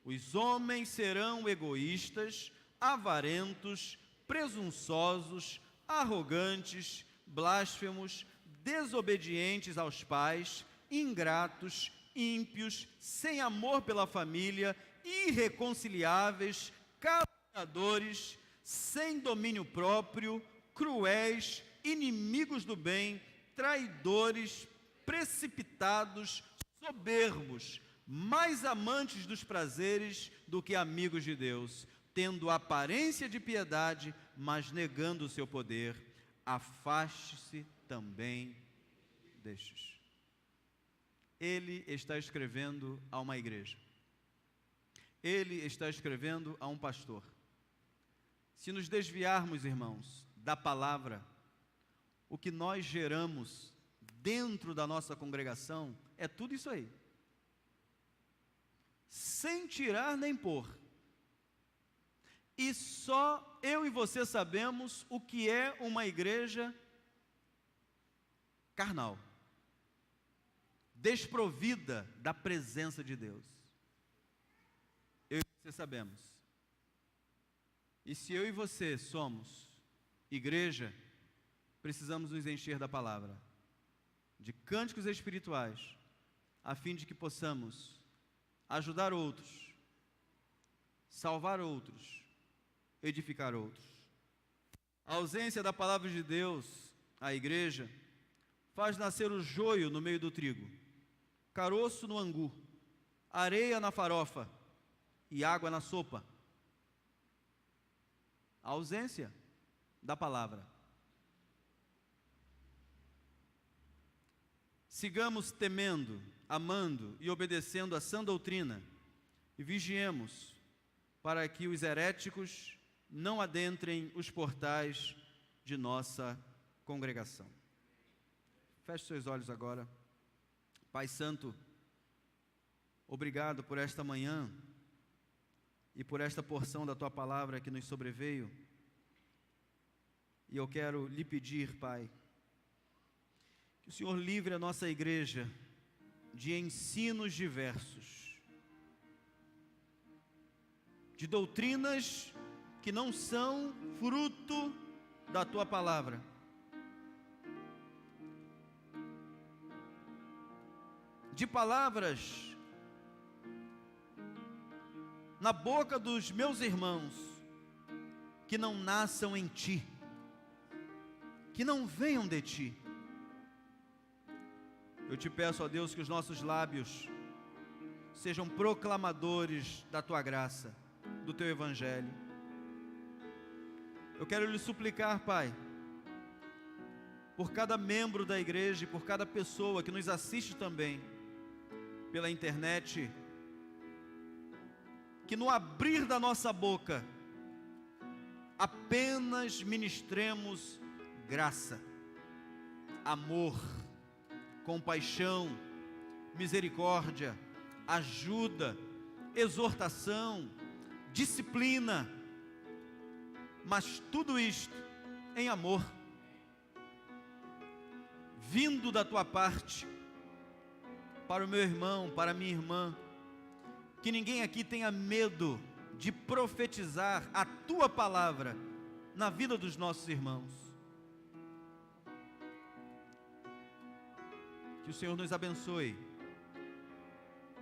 Os homens serão egoístas, avarentos, presunçosos, arrogantes, blasfemos, desobedientes aos pais, ingratos, ímpios, sem amor pela família, irreconciliáveis, caluniadores, sem domínio próprio, cruéis, inimigos do bem, traidores, precipitados, soberbos, mais amantes dos prazeres do que amigos de Deus, tendo aparência de piedade, mas negando o seu poder. Afaste-se também destes. Ele está escrevendo a uma igreja. Ele está escrevendo a um pastor. Se nos desviarmos, irmãos, da palavra, o que nós geramos dentro da nossa congregação é tudo isso aí. Sem tirar nem pôr. E só eu e você sabemos o que é uma igreja carnal, desprovida da presença de Deus. Eu e você sabemos. E se eu e você somos igreja, precisamos nos encher da palavra, de cânticos espirituais, a fim de que possamos ajudar outros, salvar outros, edificar outros. A ausência da palavra de Deus, a igreja, faz nascer o joio no meio do trigo, caroço no angu, areia na farofa e água na sopa. A ausência da palavra. Sigamos temendo, amando e obedecendo a sã doutrina e vigiemos para que os heréticos não adentrem os portais de nossa congregação. Feche seus olhos agora. Pai Santo, obrigado por esta manhã e por esta porção da Tua palavra que nos sobreveio. E eu quero lhe pedir, Pai, que o Senhor livre a nossa igreja de ensinos diversos, de doutrinas que não são fruto da Tua palavra. De palavras na boca dos meus irmãos que não nasçam em Ti, que não venham de Ti. Eu te peço, ó Deus, que os nossos lábios sejam proclamadores da Tua graça, do Teu Evangelho. Eu quero lhe suplicar, Pai, por cada membro da igreja e por cada pessoa que nos assiste também pela internet, que no abrir da nossa boca apenas ministremos graça, amor, compaixão, misericórdia, ajuda, exortação, disciplina, mas tudo isto em amor, vindo da Tua parte, para o meu irmão, para a minha irmã. Que ninguém aqui tenha medo de profetizar a Tua palavra na vida dos nossos irmãos. Que o Senhor nos abençoe,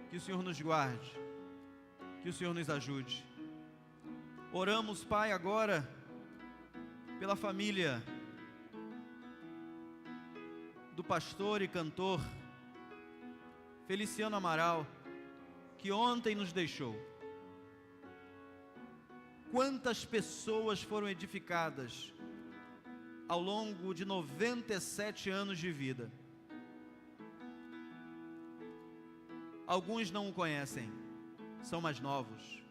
que o Senhor nos guarde, que o Senhor nos ajude. Oramos, Pai, agora pela família do pastor e cantor Feliciano Amaral, que ontem nos deixou. Quantas pessoas foram edificadas ao longo de 97 anos de vida. Alguns não o conhecem, são mais novos.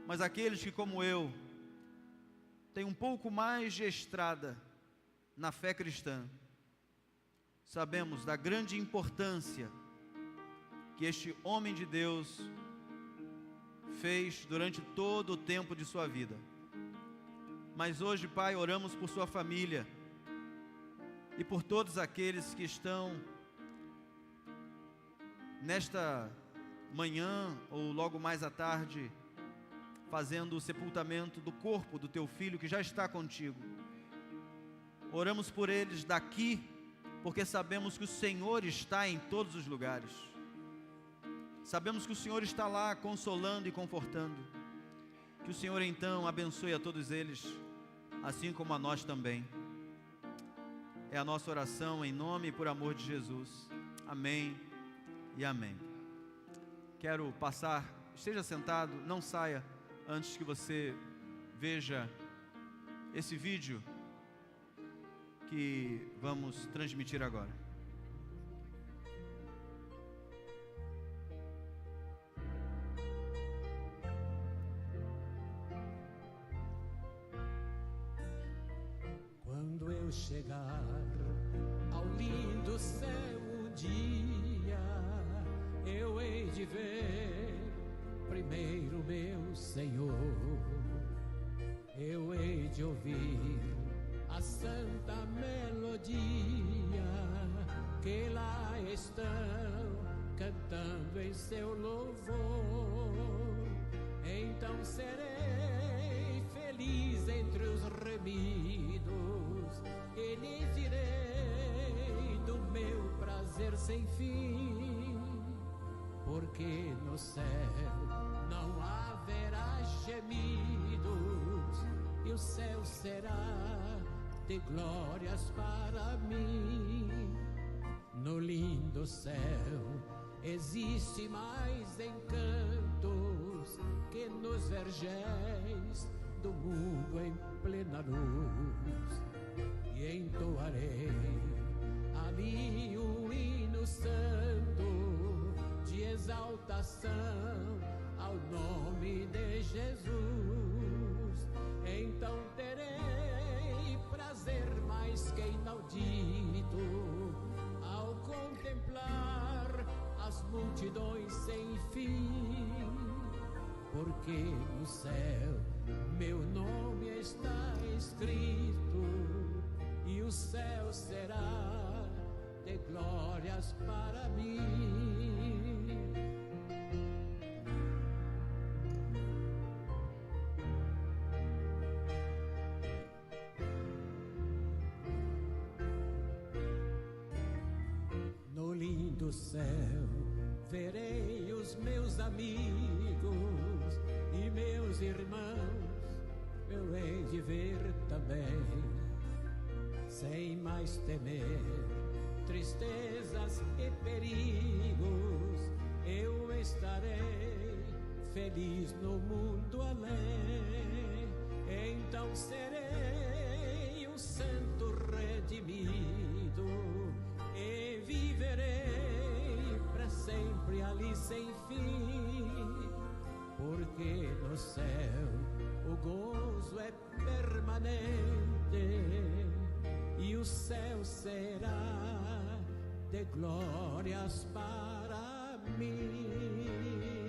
Mas aqueles que, como eu, têm um pouco mais de estrada na fé cristã, sabemos da grande importância que este homem de Deus fez durante todo o tempo de sua vida. Mas hoje, Pai, oramos por sua família e por todos aqueles que estão nesta manhã ou logo mais à tarde fazendo o sepultamento do corpo do Teu Filho que já está contigo. Oramos por eles daqui, porque sabemos que o Senhor está em todos os lugares. Sabemos que o Senhor está lá consolando e confortando. Que o Senhor então abençoe a todos eles, assim como a nós também. É a nossa oração em nome e por amor de Jesus. Amém e amém. Quero passar, esteja sentado, não saia antes que você veja esse vídeo que vamos transmitir agora. Quando eu chegar ao lindo céu um dia, eu hei de ver primeiro meu Senhor. Eu hei de ouvir a santa melodia que lá estão cantando em seu louvor. Então serei feliz entre os remidos e lhes direi do meu prazer sem fim, porque no céu não haverá gemidos e o céu será de glórias para mim. No lindo céu existe mais encantos que nos vergéis do mundo em plena luz. E entoarei ali um hino santo de exaltação ao nome de Jesus. Então terei prazer mais que inaudito ao contemplar as multidões sem fim. porque no céu meu nome está escrito, e o céu será de glórias para mim. No lindo céu verei os meus amigos e meus irmãos, eu hei de ver também, sem mais temer tristezas e perigos. Eu estarei feliz no mundo além, então serei um santo redimido e viverei para sempre ali sem fim, porque no céu o gozo é permanente e o céu será de glórias para mim.